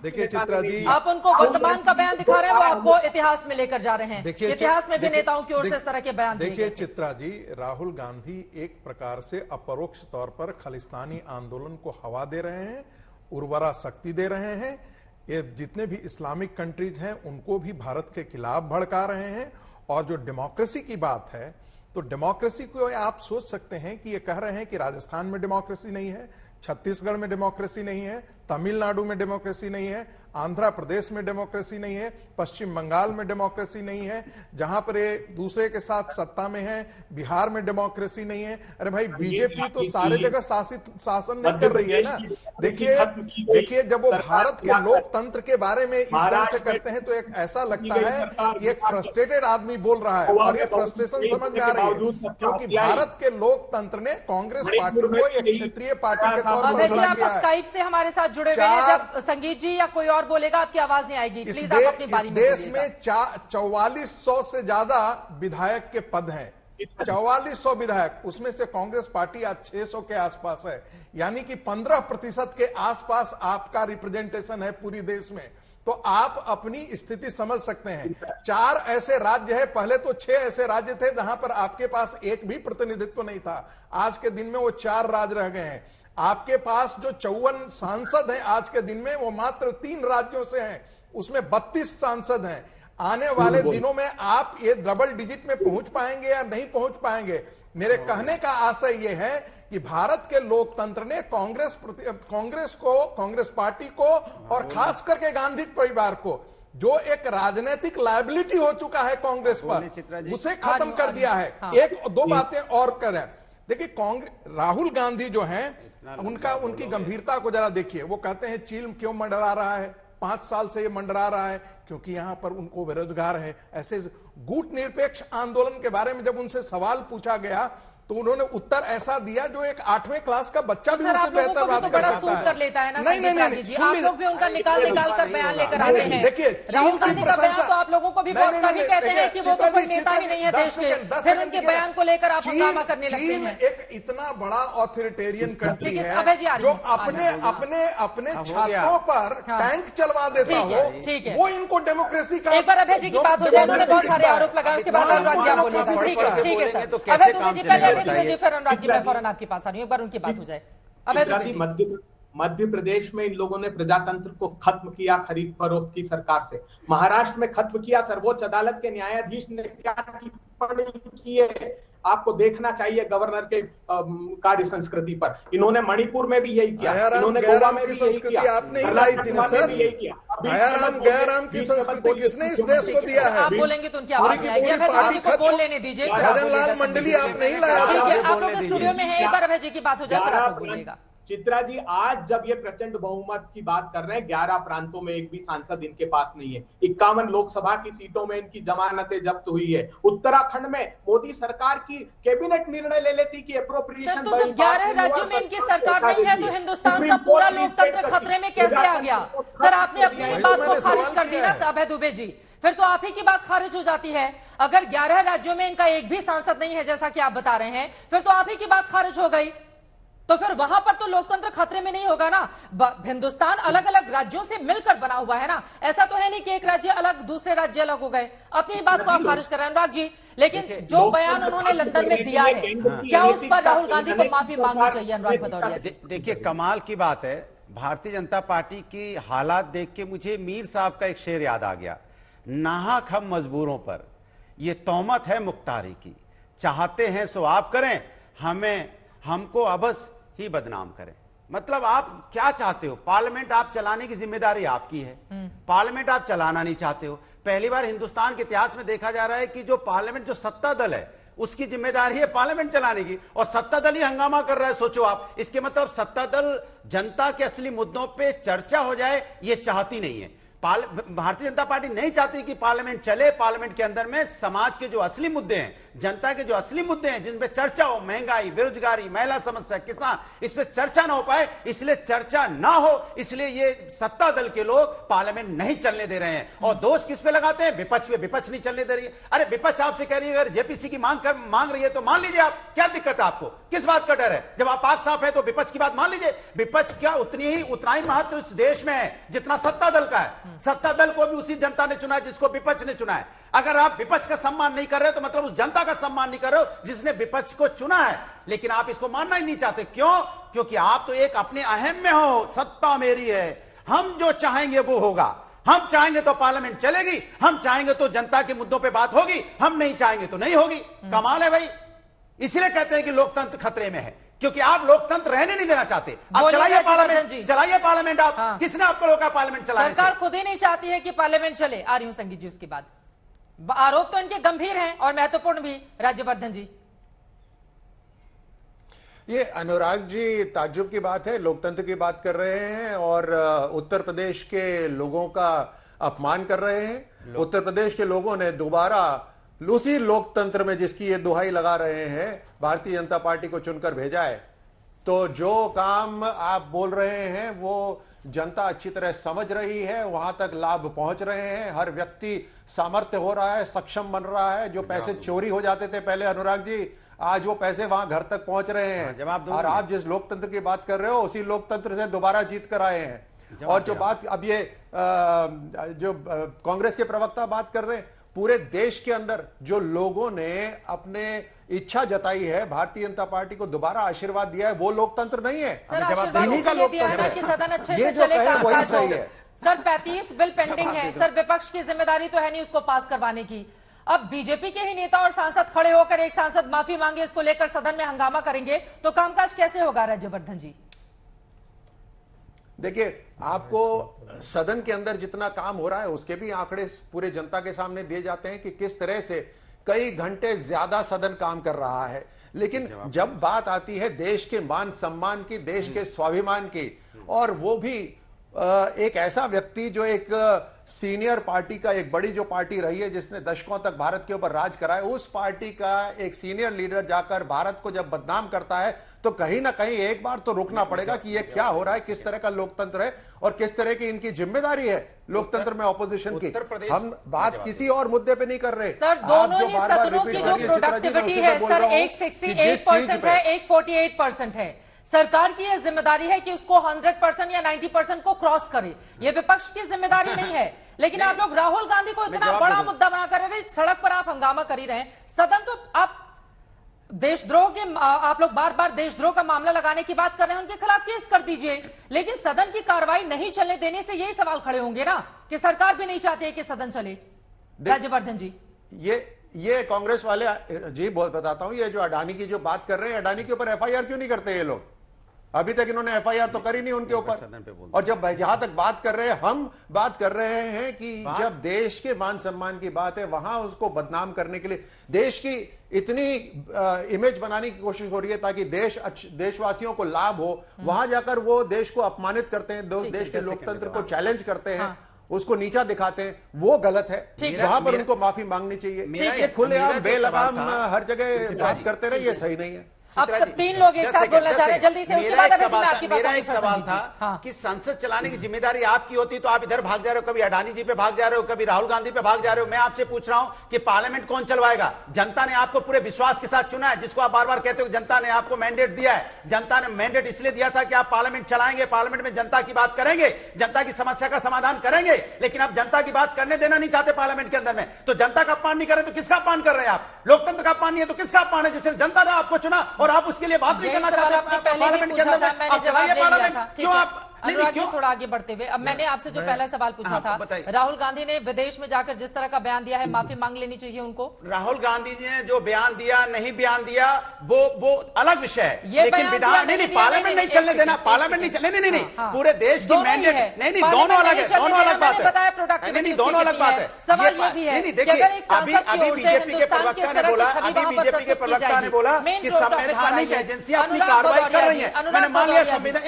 देखिए चित्रा जी, आप उनको वर्तमान का बयान दिखा रहे हैं, वो आपको इतिहास में लेकर जा रहे हैं। इतिहास में भी नेताओं की ओर से इस तरह के बयान देखिए चित्रा जी, राहुल गांधी एक प्रकार से अपरोक्ष तौर पर खालिस्तानी आंदोलन को हवा दे रहे हैं, उर्वरा शक्ति दे रहे हैं। ये जितने भी इस्लामिक कंट्रीज हैं उनको भी भारत के खिलाफ भड़का रहे हैं। और जो डेमोक्रेसी की बात है तो डेमोक्रेसी को आप सोच सकते हैं कि ये कह रहे हैं कि राजस्थान में डेमोक्रेसी नहीं है, छत्तीसगढ़ में डेमोक्रेसी नहीं है, तमिलनाडु में डेमोक्रेसी नहीं है, आंध्र प्रदेश में डेमोक्रेसी नहीं है, पश्चिम बंगाल में डेमोक्रेसी नहीं है, जहां पर ये दूसरे के साथ सत्ता में है, बिहार में डेमोक्रेसी नहीं है। अरे भाई बीजेपी तो सारे जगह शासन नहीं कर रही है ना। देखिए जब वो भारत के लोकतंत्र के बारे में इस तरह से करते हैं तो एक ऐसा लगता है कि एक फ्रस्ट्रेटेड आदमी बोल रहा है और ये फ्रस्ट्रेशन समझ में आ रही है क्योंकि भारत के लोकतंत्र ने कांग्रेस पार्टी को एक क्षेत्रीय पार्टी के तौर पर बना दिया है। स्काइप से हमारे साथ जुड़े हुए हैं, जब संगीत जी या कोई और बोलेगा आपकी आवाज नहीं आएगी। प्लीज आप अपनी बारी में बोलिएगा। इस देश में 4400 से ज्यादा विधायक के पद हैं, 4400 विधायक, उसमें से कांग्रेस पार्टी आज 600 के आसपास है, यानी कि 15% के आसपास आपका रिप्रेजेंटेशन है पूरी देश में। तो आप अपनी स्थिति समझ सकते हैं। 4 ऐसे राज्य है, पहले तो 6 ऐसे राज्य थे जहां पर आपके पास एक भी प्रतिनिधित्व नहीं था, आज के दिन में वो 4 राज्य रह गए हैं। आपके पास जो 54 सांसद हैं आज के दिन में वो मात्र 3 राज्यों से हैं, उसमें 32 सांसद हैं। आने वाले दिनों में आप ये डबल डिजिट में पहुंच पाएंगे या नहीं पहुंच पाएंगे? मेरे कहने का आशय ये है कि भारत के लोकतंत्र ने कांग्रेस को, कांग्रेस पार्टी को और खास करके गांधी परिवार को, जो एक राजनीतिक लायबिलिटी हो चुका है कांग्रेस पर, उसे खत्म कर दिया है। एक दो बातें और करें। देखिए राहुल गांधी जो हैं उनकी गंभीरता को जरा देखिए। वो कहते हैं चील क्यों मंडरा रहा है, 5 साल से ये मंडरा रहा है क्योंकि यहां पर उनको बेरोजगार है। ऐसे गुट निरपेक्ष आंदोलन के बारे में जब उनसे सवाल पूछा गया तो उन्होंने उत्तर ऐसा दिया जो एक 8वें क्लास का बच्चा भी उससे बेहतर बात कर सकता है। कर लेता है ना। नहीं, आप लोग भी उनका निकाल कर बयान लेकर आते हैं। देखिए राहुल गांधी का बयान तो आप लोगों को भी बहुत कभी कहते हैं कि वो तो कोई नेता ही नहीं है देश के, फिर उनके बयान को लेकर आप हंगामा करने लगते हैं। चीन एक इतना बड़ा ऑथोरिटेरियन कंट्री है जो अपने छात्रों पर टैंक चलवा देता हो, वो इनको डेमोक्रेसी का। एक बार अभय जी की बात हो जाए, उन्होंने बहुत सारे आरोप लगाए, उसके बाद अनुराग जी बोलेगा। ठीक है सर, अभय दुबे जी पहले फिर अनुराग जी, मैं फौरन आपके पास आ रही हूं, एक बार उनकी बात हो जाए। मध्य प्रदेश में इन लोगों ने प्रजातंत्र को खत्म किया खरीद फरोख्त की सरकार से। महाराष्ट्र में खत्म किया, सर्वोच्च अदालत के न्यायाधीश ने क्या टिप्पणी की है आपको देखना चाहिए गवर्नर के कार्य संस्कृति पर। इन्होंने मणिपुर में भी यही किया, इन्होंने गोवा में भी यही किया, आपने हिलाई थी ना सर। गयाराम की संस्कृति किसने इस देश को दिया है? आप बोलेंगे तो उनकी आवाज नहीं आएगी। अभय जी को बोल लेने दीजिए। भजन लाल मंडली आप नहीं लाया। आप लोग स्टूडियो में हैं, एक बार अभय जी की बात हो जाए फिर आप लोग बोलिएगा। चित्रा जी, आज जब ये प्रचंड बहुमत की बात कर रहे हैं, 11 प्रांतों में एक भी सांसद इनके पास नहीं है, 51 लोकसभा की सीटों में इनकी जमानतें जब्त हुई है, उत्तराखंड में मोदी सरकार की कैबिनेट निर्णय ले लेती कि एप्रोप्रिएशन तो जब 11 राज्यों में इनकी सरकार नहीं है तो हिंदुस्तान का पूरा लोकतंत्र खतरे में कैसे आ गया? सर, आपने अपनी ही बात को खारिज कर दी ना अभय दुबे जी, फिर तो आप ही की बात खारिज हो जाती है। अगर 11 राज्यों में इनका एक भी सांसद नहीं है जैसा कि आप बता रहे हैं, फिर तो आप ही की बात खारिज हो गई, तो फिर वहां पर तो लोकतंत्र खतरे में नहीं होगा ना। हिंदुस्तान अलग अलग राज्यों से मिलकर बना हुआ है ना, ऐसा तो है नहीं कि एक राज्य अलग दूसरे राज्य अलग हो गए। अपनी बात को आप खारिज कर रहे हैं अनुराग जी, लेकिन जो बयान उन्होंने लंदन में दिया है, क्या उस पर राहुल गांधी को माफी मांगनी चाहिए? अनुराग भदौरिया जी, देखिए कमाल की बात है, भारतीय जनता पार्टी की हालात देख के मुझे मीर साहब का एक शेर याद आ गया, नाहक हम मजबूरों पर ये तोहमत है मुख्तारी की, चाहते हैं सो आप करें, हमको अबस ही बदनाम करें। मतलब आप क्या चाहते हो? पार्लियामेंट आप चलाने की जिम्मेदारी आपकी है, पार्लियामेंट आप चलाना नहीं चाहते हो। पहली बार हिंदुस्तान के इतिहास में देखा जा रहा है कि जो पार्लियामेंट, जो सत्ता दल है, उसकी जिम्मेदारी है पार्लियामेंट चलाने की, और सत्ता दल ही हंगामा कर रहा है। सोचो आप, इसके मतलब सत्ता दल जनता के असली मुद्दों पे चर्चा हो जाए ये चाहती नहीं है। भारतीय जनता पार्टी नहीं चाहती कि पार्लियामेंट चले, पार्लियामेंट के अंदर में समाज के जो असली मुद्दे हैं, जनता के जो असली मुद्दे हैं, जिन पे चर्चा हो, महंगाई, बेरोजगारी, महिला समस्या, किसान, इस पे चर्चा ना हो पाए, इसलिए चर्चा ना हो, इसलिए ये सत्ता दल के लोग पार्लियामेंट नहीं चलने दे रहे हैं। और दोष किस पे लगाते हैं? विपक्ष पे। विपक्ष नहीं चलने दे रही है। अरे विपक्ष आपसे कह रही है अगर जेपीसी की मांग रही है तो मान लीजिए, आप क्या दिक्कत है? आपको किस बात का डर है? जब आप पाक साफ है तो विपक्ष की बात मान लीजिए। विपक्ष क्या उतना ही महत्व इस देश में है जितना सत्ता दल का है। सत्ता दल को भी उसी जनता ने चुना है जिसको विपक्ष ने चुना है। अगर आप विपक्ष का सम्मान नहीं कर रहे तो मतलब उस जनता का सम्मान नहीं कर रहे हो जिसने विपक्ष को चुना है। लेकिन आप इसको मानना ही नहीं चाहते। क्यों? क्योंकि आप तो एक अपने अहम में हो, सत्ता मेरी है, हम जो चाहेंगे वो होगा। हम चाहेंगे तो पार्लियामेंट चलेगी, हम चाहेंगे तो जनता के मुद्दों पे बात होगी, हम नहीं चाहेंगे तो नहीं होगी। कमाल है भाई। इसलिए कहते हैं कि लोकतंत्र खतरे में है, क्योंकि आप लोकतंत्र रहने नहीं देना चाहते। आप चलाइए पार्लियामेंट, चलाइए पार्लियामेंट। आप किसने आपको रोका पार्लियामेंट चलाने से? सरकार खुद ही नहीं चाहती है कि पार्लियामेंट चले। आ रही हूं संगीत जी उसके बाद। आरोप तो इनके गंभीर हैं और महत्वपूर्ण भी। राज्यवर्धन जी, ये अनुराग जी ताज्जुब की बात है, लोकतंत्र की बात कर रहे हैं और उत्तर प्रदेश के लोगों का अपमान कर रहे हैं। उत्तर प्रदेश के लोगों ने दोबारा उसी लोकतंत्र में जिसकी ये दुहाई लगा रहे हैं, भारतीय जनता पार्टी को चुनकर भेजा है। तो जो काम आप बोल रहे हैं वो जनता अच्छी तरह समझ रही है, वहां तक लाभ पहुंच रहे हैं, हर व्यक्ति सामर्थ्य हो रहा है, सक्षम बन रहा है। जो पैसे चोरी हो जाते थे पहले अनुराग जी, आज वो पैसे वहां घर तक पहुंच रहे हैं। और आप जिस लोकतंत्र की बात कर रहे हो उसी लोकतंत्र से दोबारा जीत कर आए हैं। और जो बात अब ये जो कांग्रेस के प्रवक्ता बात कर रहे हैं, पूरे देश के अंदर जो लोगों ने अपने इच्छा जताई है, भारतीय जनता पार्टी को दोबारा आशीर्वाद दिया है, वो लोकतंत्र नहीं है। इन्हीं का लोकतंत्र है। ये जो कहे वही सही है। सर 35 बिल पेंडिंग है। सर विपक्ष की जिम्मेदारी तो है नहीं उसको पास करवाने की। अब बीजेपी के ही नेता और सांसद खड़े होकर एक सांसद माफी मांगे, इसको लेकर सदन में हंगामा करेंगे तो कामकाज कैसे होगा? राज्यवर्धन जी, देखिए, आपको सदन के अंदर जितना काम हो रहा है उसके भी आंकड़े पूरे जनता के सामने दिए जाते हैं कि किस तरह से कई घंटे ज्यादा सदन काम कर रहा है। लेकिन जब बात आती है देश के मान सम्मान की, देश के स्वाभिमान की, और वो भी एक ऐसा व्यक्ति जो एक सीनियर पार्टी का, एक बड़ी जो पार्टी रही है जिसने दशकों तक भारत के ऊपर राज करा है, उस पार्टी का एक सीनियर लीडर जाकर भारत को जब बदनाम करता है तो कहीं ना कहीं एक बार तो रुकना पड़ेगा कि ये क्या हो रहा है, किस तरह का लोकतंत्र है और किस तरह की इनकी जिम्मेदारी है लोकतंत्र में ऑपोजिशन की। हम बात किसी और मुद्दे पे नहीं कर रहे। सर दोनों ही सदनों की जो प्रोडक्टिविटी है सर, एक 68% है, एक 48% है। सरकार की यह जिम्मेदारी है कि उसको 100% या 90% को क्रॉस करे। ये विपक्ष की जिम्मेदारी नहीं है। लेकिन आप लोग राहुल गांधी को इतना बड़ा मुद्दा बनाकर रहे, सड़क पर आप हंगामा कर ही रहे हैं। सदन तो आप देशद्रोह के, आप लोग बार बार देशद्रोह का मामला लगाने की बात कर रहे हैं, उनके खिलाफ केस कर दीजिए। लेकिन सदन की कार्रवाई नहीं चलने देने से यही सवाल खड़े होंगे ना कि सरकार भी नहीं चाहती है कि सदन चले। राज्यवर्धन जी, ये कांग्रेस वाले जी, बहुत बताता हूं, ये जो अडानी की जो बात कर रहे हैं, अडानी के ऊपर एफआईआर क्यों नहीं करते ये लोग? अभी तक इन्होंने एफआईआर तो करी नहीं उनके ऊपर। और जब जहां तक बात कर रहे हैं, हम बात कर रहे हैं कि जब देश के मान सम्मान की बात है, वहां उसको बदनाम करने के लिए देश की इतनी इमेज बनाने की कोशिश हो रही है ताकि देशवासियों को लाभ हो, वहां जाकर वो देश को अपमानित करते हैं, देश के लोकतंत्र को चैलेंज करते हैं, उसको नीचा दिखाते हैं, वो गलत है। वहां पर उनको माफी मांगनी चाहिए। खुलेआम बेलगाम हर जगह बात करते रहे, ये सही नहीं है। अब तक 3 लोग एक साथ बोलना चाह रहे हैं, जल्दी से। उसके बाद मेरा एक सवाल था कि संसद चलाने की जिम्मेदारी आपकी होती तो आप इधर भाग जा रहे हो, कभी अडानी जी पे भाग जा रहे हो, कभी राहुल गांधी पे भाग जा रहे हो। मैं आपसे पूछ रहा हूं कि पार्लियामेंट कौन चलवाएगा? जनता ने आपको पूरे विश्वास के साथ चुना है, जिसको आप बार बार कहते हो जनता ने आपको मैंडेट दिया है। जनता ने मैंडेट इसलिए दिया था कि आप पार्लियामेंट चलाएंगे, पार्लियामेंट में जनता की बात करेंगे, जनता की समस्या का समाधान करेंगे। लेकिन आप जनता की बात करने देना नहीं चाहते पार्लियामेंट के अंदर में, तो जनता का अपमान नहीं कर रहे तो किसका अपमान कर रहे हैं आप? लोकतंत्र का अपमान नहीं है तो किसका अपमान है? जिसने जनता ने आपको चुना और आप उसके लिए बात नहीं करना चाहते पार्लियामेंट के अंदर में। आप चलाइए पार्लियामेंट, क्यों आप अनुराग जी थोड़ा आगे बढ़ते हुए, अब मैंने आपसे जो पहला सवाल पूछा था, राहुल गांधी ने विदेश में जाकर जिस तरह का बयान दिया है, माफी मांग लेनी चाहिए उनको? राहुल गांधी जी ने जो बयान दिया, नहीं बयान दिया, वो अलग विषय है, लेकिन विधान नहीं, पार्लियामेंट नहीं चलने देना, पार्लियामेंट नहीं चलने, नहीं, पूरे देश की मैंडेट, नहीं, दोनों अलग है, दोनों अलग बात है, नहीं, दोनों अलग बात है। सवाल ये भी है, देखिए अभी बीजेपी के प्रवक्ता ने बोला, अभी बीजेपी के प्रवक्ता ने बोला कि संवैधानिक एजेंसियां अपनी कार्रवाई कर रही है। मैंने मान लिया संविधान,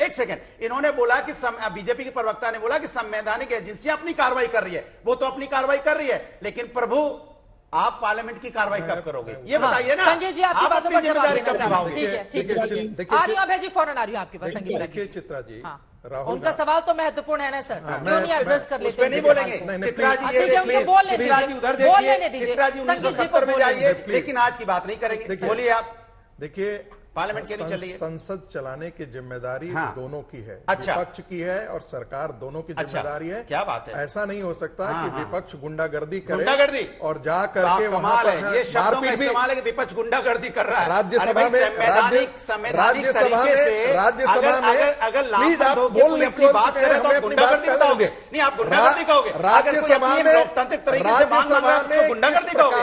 एक सेकंड, इन्होंने बोला कि बीजेपी के प्रवक्ता ने बोला कि संवैधानिक एजेंसियां अपनी कार्रवाई कर रही है, वो तो अपनी कार्रवाई कर रही है, लेकिन प्रभु आप पार्लियामेंट की कार्रवाई कब करोगे? ये बताइए ना। संजय जी आपकी बातों पर जवाब देना चाहते हैं। ठीक है, आ रही हूँ अभय जी, फौरन आ रही हूँ आपके पास। संगीत देखिए चित्रा जी, उनका सवाल तो महत्वपूर्ण है ना सर, क्यों नहीं एड्रेस कर लेते? नहीं बोलेंगे चित्रा जी, उधर देखिए, चित्रा जी 1970 में जाइए, लेकिन आज की बात नहीं करेंगे। बोलिए आप। देखिए पार्लियामेंट क्यों नहीं चल रही है? संसद चलाने की जिम्मेदारी दोनों की है, अच्छा, विपक्ष की है और सरकार दोनों की जिम्मेदारी है। क्या बात है? ऐसा नहीं हो सकता कि विपक्ष गुंडागर्दी करे और जा करके वहां पर ये मारपीट भी है कि विपक्ष गुंडागर्दी कर रहा है। राज्यसभा में अगर प्लीज आप बोल अपनी बात करें तो गुंडागर्दी बताओगे? नहीं, आप गुंडागर्दी कहोगे। राज्यसभा में लोकतांत्रिक तरीके से गुंडागर्दी कहोगे?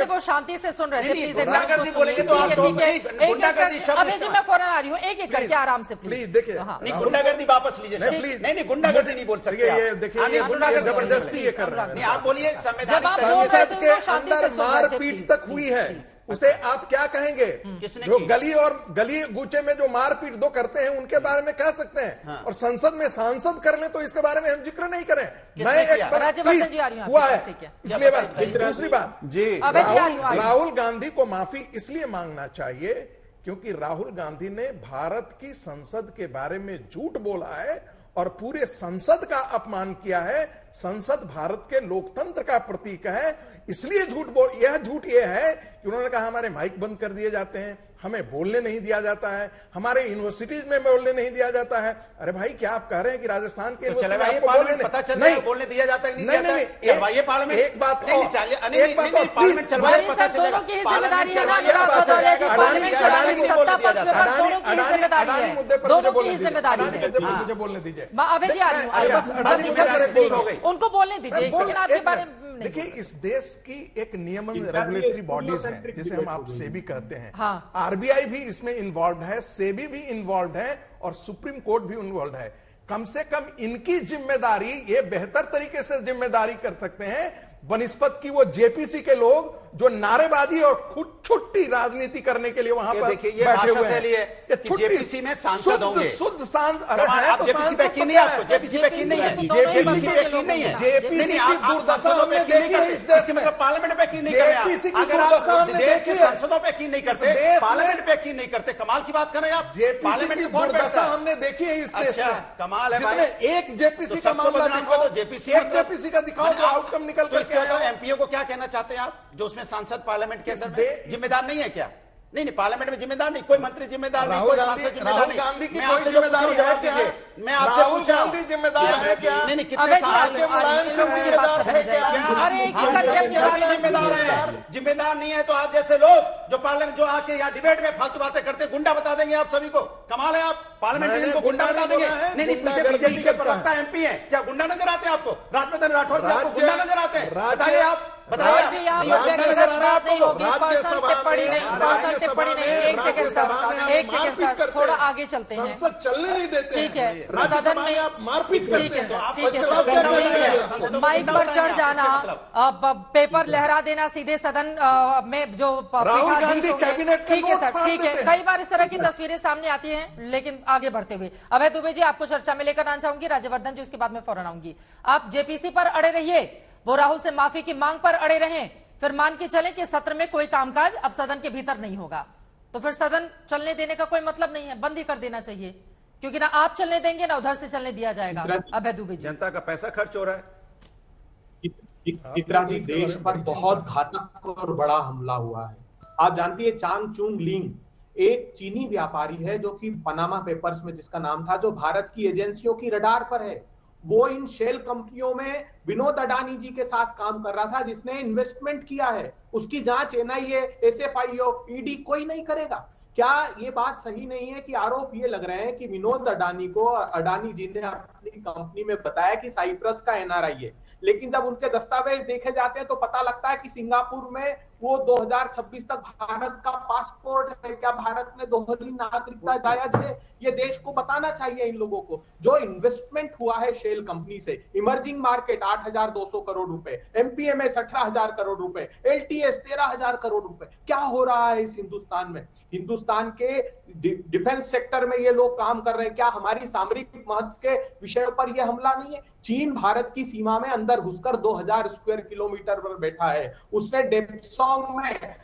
वो शांति से सुन रहे थे, गुंडागर्दी बोलेंगे तो आप अभय जी मैं फौरन आ रही हूँ, एक एक करके आराम से प्लीज। देखिए नहीं, गुंडागर्दी वापस लीजिए, नहीं, गुंडागर्दी नहीं बोल सकते। ये देखिए, ये जबरदस्ती ये कर रहा है। नहीं, आप बोलिए संसद के अंदर मारपीट तक हुई है, उसे आप क्या कहेंगे? जो गली गूचे में जो मारपीट दो करते हैं उनके बारे में कह सकते हैं, और संसद में सांसद कर लें तो इसके बारे में हम जिक्र नहीं करें। मैं एक हुआ है, इसलिए बात। दूसरी बात जी, राहुल गांधी को माफी इसलिए मांगना चाहिए क्योंकि राहुल गांधी ने भारत की संसद के बारे में झूठ बोला है और पूरे संसद का अपमान किया है। संसद भारत के लोकतंत्र का प्रतीक है, इसलिए यह झूठ ये है कि उन्होंने कहा हमारे माइक बंद कर दिए जाते हैं, हमें बोलने नहीं दिया जाता है, हमारे यूनिवर्सिटीज में बोलने नहीं दिया जाता है। अरे भाई, क्या आप कह रहे हैं कि राजस्थान के बोलने दिया जाता है? नहीं, एक बात अडानी मुद्दे पर मुझे बोलने दीजिए, उनको बोलने दीजिए, आपके बारे में। देखिए, इस देश की एक नियमन रेगुलेटरी बॉडीज है जिसे हम आप सेबी कहते हैं। आरबीआई भी इसमें इन्वॉल्व है, सेबी भी इन्वॉल्व है और सुप्रीम कोर्ट भी इन्वॉल्व है। कम से कम इनकी जिम्मेदारी, ये बेहतर तरीके से जिम्मेदारी कर सकते हैं बनिस्पत की वो जेपीसी के लोग जो नारेबाजी और खुद छुट्टी राजनीति करने के लिए वहां पर बैठे हुए हैं। जेपीसी में सांसद होंगे, शुद्ध सांसद। जेपीसी पे यकीन नहीं है आपको? जेपीसी पे यकीन नहीं है? जेपीसी पे यकीन नहीं है? जेपीसी की दुर्दशा हमने देखी है इस देश में। पार्लियामेंट पे यकीन नहीं कर रहे। अगर आप देश के सांसदों पे यकीन नहीं करते, पार्लियामेंट पे यकीन नहीं करते, कमाल की बात कर रहे हैं आप। पार्लियामेंट की दुर्दशा हमने देखी है इस देश में। कमाल है। एक जेपीसी का मामला दिखाओ, एक जेपीसी का दिखाओ जो आउटकम निकल कर एमपीओ को क्या कहना चाहते हैं आप, जो उसमें सांसद पार्लियामेंट के अंदर जिम्मेदार नहीं है क्या? नहीं, पार्लियामेंट में जिम्मेदार नहीं, कोई मंत्री जिम्मेदार नहीं, कोई सांसद जिम्मेदार नहीं। गांधी की कोई जिम्मेदारी है क्या? मैं आपसे पूछ रहा हूं, जिम्मेदार है क्या? नहीं, कितने सांसद जिम्मेदार है? जिम्मेदार नहीं है तो आप जैसे लोग जो पार्लियामेंट जो आके यहाँ डिबेट में फालतू बातें करते, गुंडा बता देंगे आप सभी को। कमाल है, आप पार्लियामेंट में इनको गुंडा बता देंगे। नहीं, पीछे बीजेपी के प्रवक्ता एमपी है, क्या गुंडा नजर आते हैं आपको? राजवर्धन राठौर आपको गुंडा नजर आते हैं? बताइए आप। कोई भी यहाँ पर व्यक्तिगत बात नहीं होगी, पर्सनल टिप्पणी नहीं, पर्सनल टिप्पणी नहीं। एक सेकंड सर, थोड़ा आगे चलते हैं। संसद चलने नहीं देते, ठीक है, सदन में आप मारपीट करते हैं, ठीक है, माइक पर चढ़ जाना, पेपर लहरा देना सीधे सदन में जो राहुल गांधी कैबिनेट, ठीक है सर, ठीक है। कई बार इस तरह की तस्वीरें सामने आती हैं, लेकिन आगे बढ़ते हुए अभय दुबे जी आपको चर्चा में लेकर आना चाहूंगी, राज्यवर्धन जी उसके बाद में फौरन आऊंगी। आप जेपीसी पर अड़े रहिए, वो राहुल से माफी की मांग पर अड़े रहें, फिर मान के चलें कि सत्र में कोई कामकाज अब सदन के भीतर नहीं होगा, तो फिर सदन चलने देने का कोई मतलब नहीं है, बंद ही कर देना चाहिए, क्योंकि ना आप चलने देंगे ना उधर से चलने दिया जाएगा। अभय दुबे जी, जनता का पैसा खर्च हो रहा है। चित्रा जी, देश पर बहुत घातक और बड़ा हमला हुआ है। आप जानती है चांग चुंग लिंग एक चीनी व्यापारी है जो कि पनामा पेपर्स में जिसका नाम था, जो भारत की एजेंसियों की रडार पर है। वो इन शेल कंपनियों में विनोद अडानी जी के साथ काम कर रहा था, जिसने इन्वेस्टमेंट किया है। उसकी जांच एनआईए, एसएफआईओ, ईडी कोई नहीं करेगा। क्या ये बात सही नहीं है कि आरोप ये लग रहे हैं कि विनोद अडानी को अडानी जी ने अपनी कंपनी में बताया कि साइप्रस का एनआरआई है, लेकिन जब उनके दस्तावेज देखे जाते हैं तो पता लगता है कि सिंगापुर में वो 2026 तक भारत का पासपोर्ट है। क्या भारत में दोहरी नागरिकता जायज है? ये देश को बताना चाहिए इन लोगों को। जो इन्वेस्टमेंट हुआ है शेल कंपनी से, इमर्जिंग मार्केट 8,200 करोड़ रुपए, एमपीएमएस 18,000 करोड़ रुपए, एलटीएस 13,000 करोड़ रुपए, क्या हो रहा है इस हिंदुस्तान में? हिंदुस्तान के डिफेंस सेक्टर में ये लोग काम कर रहे हैं। क्या हमारी सामरिक महत्व के विषय पर यह हमला नहीं है? चीन भारत की सीमा में अंदर घुसकर 2000 स्क्वायर किलोमीटर पर बैठा है। उसने डेप्सोंग में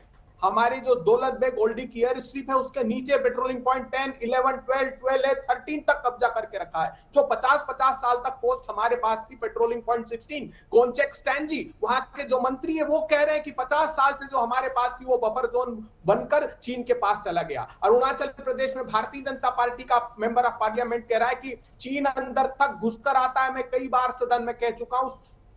हमारी जो दौलत बेग ओल्डिक एयर स्ट्रिप है उसके नीचे पेट्रोलिंग पॉइंट 10, 11, 12, 12A, 13 तक कब्जा करके रखा है। जो 50-50 साल तक पोस्ट हमारे पास थी पेट्रोलिंग पॉइंट 16, कोनचेक स्टैंजी वहां के जो मंत्री है वो कह रहे हैं कि 50 साल से जो हमारे पास थी वो बफर जोन बनकर चीन के पास चला गया। अरुणाचल प्रदेश में भारतीय जनता पार्टी का मेंबर ऑफ पार्लियामेंट कह रहा है कि चीन अंदर तक घुसकर आता है। मैं कई बार सदन में कह चुका हूं,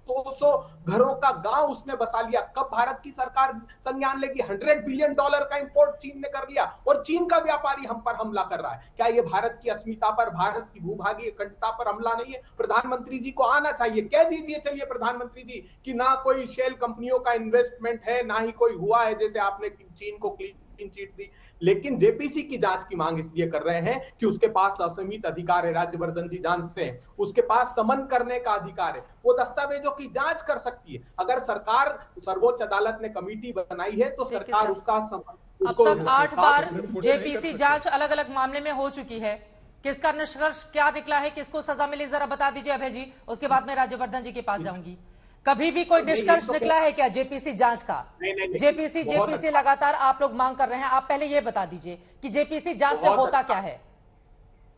200 घरों का गांव उसने बसा लिया। कब भारत की सरकार संज्ञान लेगी? $100 बिलियन का इंपोर्ट चीन ने कर लिया और चीन का व्यापारी हम पर हमला कर रहा है। क्या ये भारत की अस्मिता पर, भारत की भूभागीय अखंडता पर हमला नहीं है? प्रधानमंत्री जी को आना चाहिए, कह दीजिए चलिए प्रधानमंत्री जी कि ना कोई शेल कंपनियों का इन्वेस्टमेंट है, ना ही कोई हुआ है जैसे आपने चीन को क्लीन चिट दी। लेकिन जेपीसी की जांच की मांग इसलिए कर रहे हैं कि उसके पास असीमित अधिकार है। राज्यवर्धन जी जानते हैं उसके पास समन करने का अधिकार है, वो दस्तावेजों की जांच कर सकती है। अगर सरकार, सर्वोच्च अदालत ने कमेटी बनाई है तो सरकार उसका अब तक 8 बार जेपीसी जांच अलग अलग मामले में हो चुकी है। किसका निष्कर्ष क्या निकला है, किसको सजा मिली, जरा बता दीजिए अभय जी, उसके बाद मैं राज्यवर्धन जी के पास जाऊंगी। कभी भी कोई निष्कर्ष निकला है क्या जेपीसी जांच का? जेपीसी लगातार आप लोग मांग कर रहे हैं, आप पहले ये बता दीजिए कि जेपीसी जांच से होता क्या है?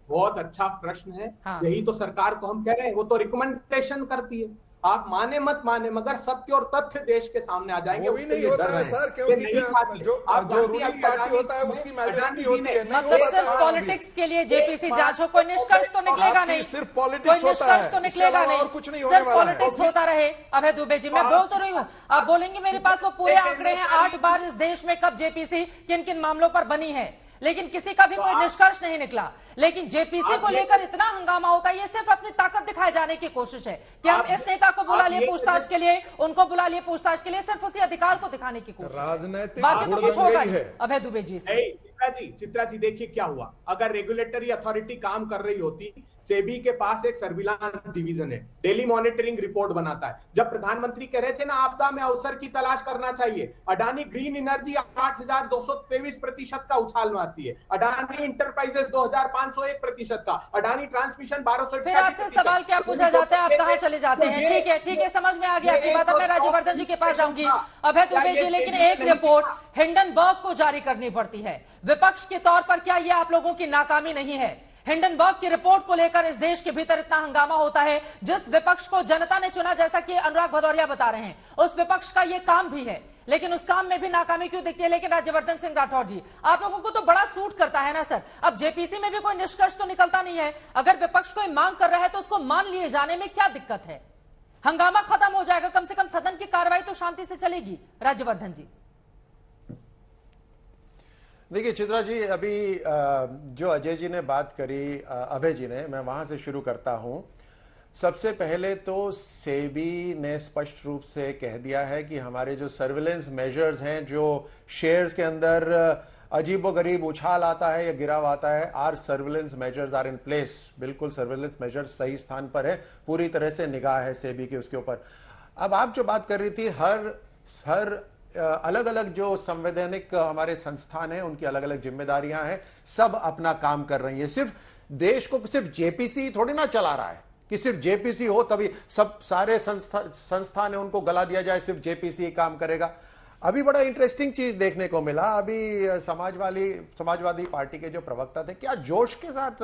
बहुत अच्छा प्रश्न है। हाँ। यही तो सरकार को हम कह रहे हैं, वो तो रिकमेंडेशन करती है। आप माने मत माने, मगर सत्य और तथ्य देश के सामने आ जाएंगे। वो भी नहीं होता है सर, क्योंकि जो रूलिंग पार्टी होता है उसकी मेजॉरिटी होती है। मतलब सिर्फ पॉलिटिक्स के लिए जेपीसी जांच हो, कोई निष्कर्ष तो निकलेगा नहीं। सिर्फ पॉलिटिक्स होता है, तो निकलेगा नहीं, और कुछ नहीं होने वाला है। पॉलिटिक्स होता रहे। अभय दुबे जी, मैं बोल तो रही हूँ, आप बोलेंगे मेरे पास वो पूरे आंकड़े हैं 8 बार इस देश में कब जेपीसी किन किन मामलों पर बनी है, लेकिन किसी का भी कोई निष्कर्ष नहीं निकला। लेकिन जेपीसी को लेकर इतना हंगामा होता है, ये सिर्फ अपनी ताकत दिखाए जाने की कोशिश है कि हम इस नेता को बुला लिए पूछताछ के लिए, उनको बुला लिए पूछताछ के लिए, सिर्फ उसी अधिकार को दिखाने की कोशिश। राजनीतिक बाकी तो कुछ होगा नहीं। अभय दुबे जी, चित्रा जी देखिए क्या हुआ। अगर रेगुलेटरी अथॉरिटी काम कर रही होती, सेबी के पास एक सर्विलांस डिवीजन है, डेली मॉनिटरिंग रिपोर्ट बनाता है। जब प्रधानमंत्री कह रहे थे ना आपदा में अवसर की तलाश करना चाहिए, अडानी ग्रीन एनर्जी 8,223% का उछाल मारती है, अडानी इंटरप्राइजेस 2,501% का, अडानी ट्रांसमिशन 1200। फिर आपसे सवाल क्या पूछा जाता है, आप कहां चले जाते हैं? ठीक है, समझ में आ गया आपकी बात। अब मैं राज्यवर्धन जी के पास जाऊंगी। अभय दुबे जी, लेकिन एक रिपोर्ट हिंडनबर्ग को जारी करनी पड़ती है विपक्ष के तौर पर, क्या ये आप लोगों की नाकामी नहीं है? हिंडनबर्ग की रिपोर्ट को लेकर इस देश के भीतर इतना हंगामा होता है। जिस विपक्ष को जनता ने चुना, जैसा कि अनुराग भदौरिया बता रहे हैं, उस विपक्ष का ये काम भी है, लेकिन उस काम में भी नाकामी क्यों दिखती है? लेकिन राज्यवर्धन सिंह राठौर जी, आप लोगों को तो बड़ा सूट करता है ना सर। अब जेपीसी में भी कोई निष्कर्ष तो निकलता नहीं है। अगर विपक्ष कोई मांग कर रहा है तो उसको मान लिए जाने में क्या दिक्कत है? हंगामा खत्म हो जाएगा, कम से कम सदन की कार्रवाई तो शांति से चलेगी। राज्यवर्धन जी, देखिए चित्रा जी, अभी जो अजय जी ने बात करी, अभय जी ने, मैं वहां से शुरू करता हूं सबसे पहले तो सेबी ने स्पष्ट रूप से कह दिया है कि हमारे जो सर्विलेंस मेजर्स हैं, जो शेयर्स के अंदर अजीबोगरीब उछाल आता है या गिराव आता है, are surveillance measures are in place. बिल्कुल सर्विलेंस मेजर्स सही स्थान पर है, पूरी तरह से निगाह है सेबी की उसके ऊपर। अब आप जो बात कर रही थी, हर अलग अलग जो संवैधानिक हमारे संस्थान हैं, उनकी अलग अलग जिम्मेदारियां हैं, सब अपना काम कर रही है। सिर्फ देश को सिर्फ जेपीसी थोड़ी ना चला रहा है कि सिर्फ जेपीसी हो तभी सब सारे संस्थान है उनको गला दिया जाए, सिर्फ जेपीसी काम करेगा। अभी बड़ा इंटरेस्टिंग चीज देखने को मिला। अभी समाजवादी पार्टी के जो प्रवक्ता थे, क्या जोश के साथ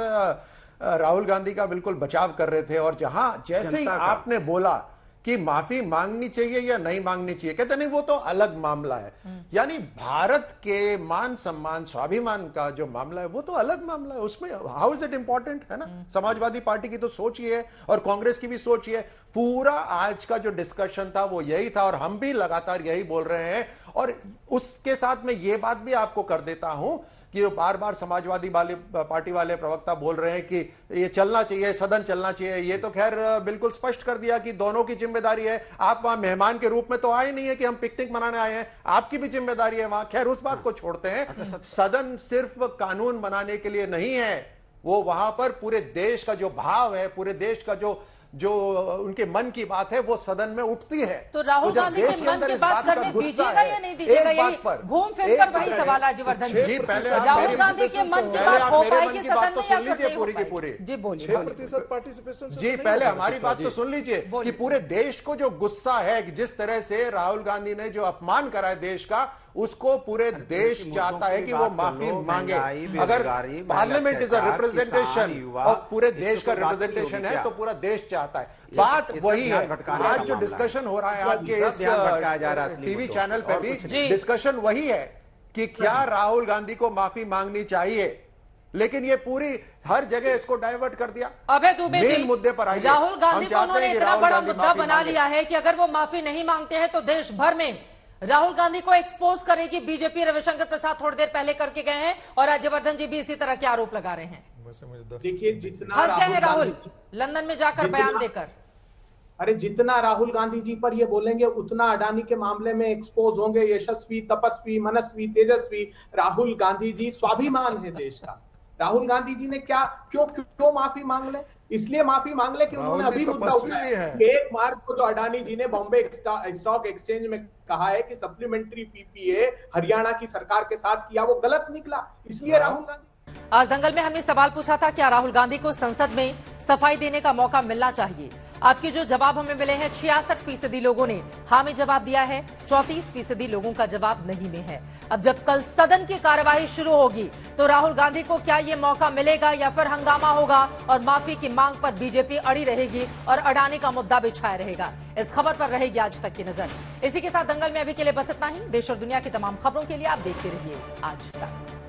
राहुल गांधी का बिल्कुल बचाव कर रहे थे, और जैसे ही आपने बोला कि माफी मांगनी चाहिए या नहीं मांगनी चाहिए, कहते नहीं वो तो अलग मामला है। यानी भारत के मान सम्मान स्वाभिमान का जो मामला है वो तो अलग मामला है, उसमें हाउ इज इट इंपॉर्टेंट, है ना। समाजवादी पार्टी की तो सोच ही है और कांग्रेस की भी सोच ही है। पूरा आज का जो डिस्कशन था वो यही था और हम भी लगातार यही बोल रहे हैं। और उसके साथ में ये बात भी आपको कर देता हूं कि बार बार समाजवादी पार्टी वाले प्रवक्ता बोल रहे हैं कि ये चलना चाहिए, सदन चलना चाहिए। ये तो खैर बिल्कुल स्पष्ट कर दिया कि दोनों की जिम्मेदारी है। आप वहां मेहमान के रूप में तो आए नहीं है कि हम पिकनिक मनाने आए हैं, आपकी भी जिम्मेदारी है वहां। खैर उस बात को छोड़ते हैं। सदन सिर्फ कानून बनाने के लिए नहीं है, वो वहां पर पूरे देश का जो भाव है, पूरे देश का जो उनके मन की बात है वो सदन में उठती है। तो राहुल गांधी के मन की बात करने दीजिएगा या नहीं दीजिएगा, यही घूम फिर कर वही सवाल आज वर्धन जी। राहुल गांधी के मन की बात हो पाएगी सदन में या फिर पूरी की पूरी? जी बोलिए। 6% पार्टिसिपेशन जी पहले हमारी बात तो सुन लीजिए कि पूरे देश को जो गुस्सा है, जिस तरह से राहुल गांधी ने जो अपमान करा है देश का, उसको पूरे देश चाहता है कि वो माफी मांगे। अगर पार्लियामेंट इज अ रिप्रेजेंटेशन और पूरे देश का रिप्रेजेंटेशन है तो पूरा देश चाहता है। बात वही है। आज जो डिस्कशन हो रहा है आपके इस टीवी चैनल पे भी डिस्कशन वही है कि क्या राहुल गांधी को माफी मांगनी चाहिए, लेकिन ये पूरी हर जगह इसको डाइवर्ट कर दिया। अभय दुबे जी, मुद्दे पर आइए। राहुल गांधी को उन्होंने इतना बड़ा मुद्दा बना लिया है कि अगर वो माफी नहीं मांगते हैं तो देश भर में राहुल गांधी को एक्सपोज करेगी बीजेपी। रविशंकर प्रसाद थोड़ी देर पहले करके गए हैं और राज्यवर्धन जी भी इसी तरह के आरोप लगा रहे हैं। देखिए जितना हंस गए हैं राहुल लंदन में जाकर बयान देकर। अरे जितना राहुल गांधी जी पर ये बोलेंगे उतना अडानी के मामले में एक्सपोज होंगे। यशस्वी, तपस्वी, मनस्वी, तेजस्वी राहुल गांधी जी स्वाभिमान है देश का। राहुल गांधी जी ने क्यों माफी मांग ले? इसलिए माफी मांग ले कि उन्होंने अभी मुद्दा उठाया 1 मार्च को जो अडानी जी ने बॉम्बे स्टॉक एक्सचेंज में कहा है कि सप्लीमेंट्री पीपीए हरियाणा की सरकार के साथ किया, वो गलत निकला, इसलिए राहुल गांधी। आज दंगल में हमने सवाल पूछा था, क्या राहुल गांधी को संसद में सफाई देने का मौका मिलना चाहिए? आपके जो जवाब हमें मिले हैं, 66% लोगों ने हाँ में जवाब दिया है, 34% लोगों का जवाब नहीं में है। अब जब कल सदन की कार्यवाही शुरू होगी तो राहुल गांधी को क्या ये मौका मिलेगा या फिर हंगामा होगा और माफी की मांग पर बीजेपी अड़ी रहेगी और अडानी का मुद्दा भी छाया रहेगा? इस खबर पर रहेगी आज तक की नजर। इसी के साथ दंगल में अभी के लिए बस इतना ही। देश और दुनिया की तमाम खबरों के लिए आप देखते रहिए आज तक।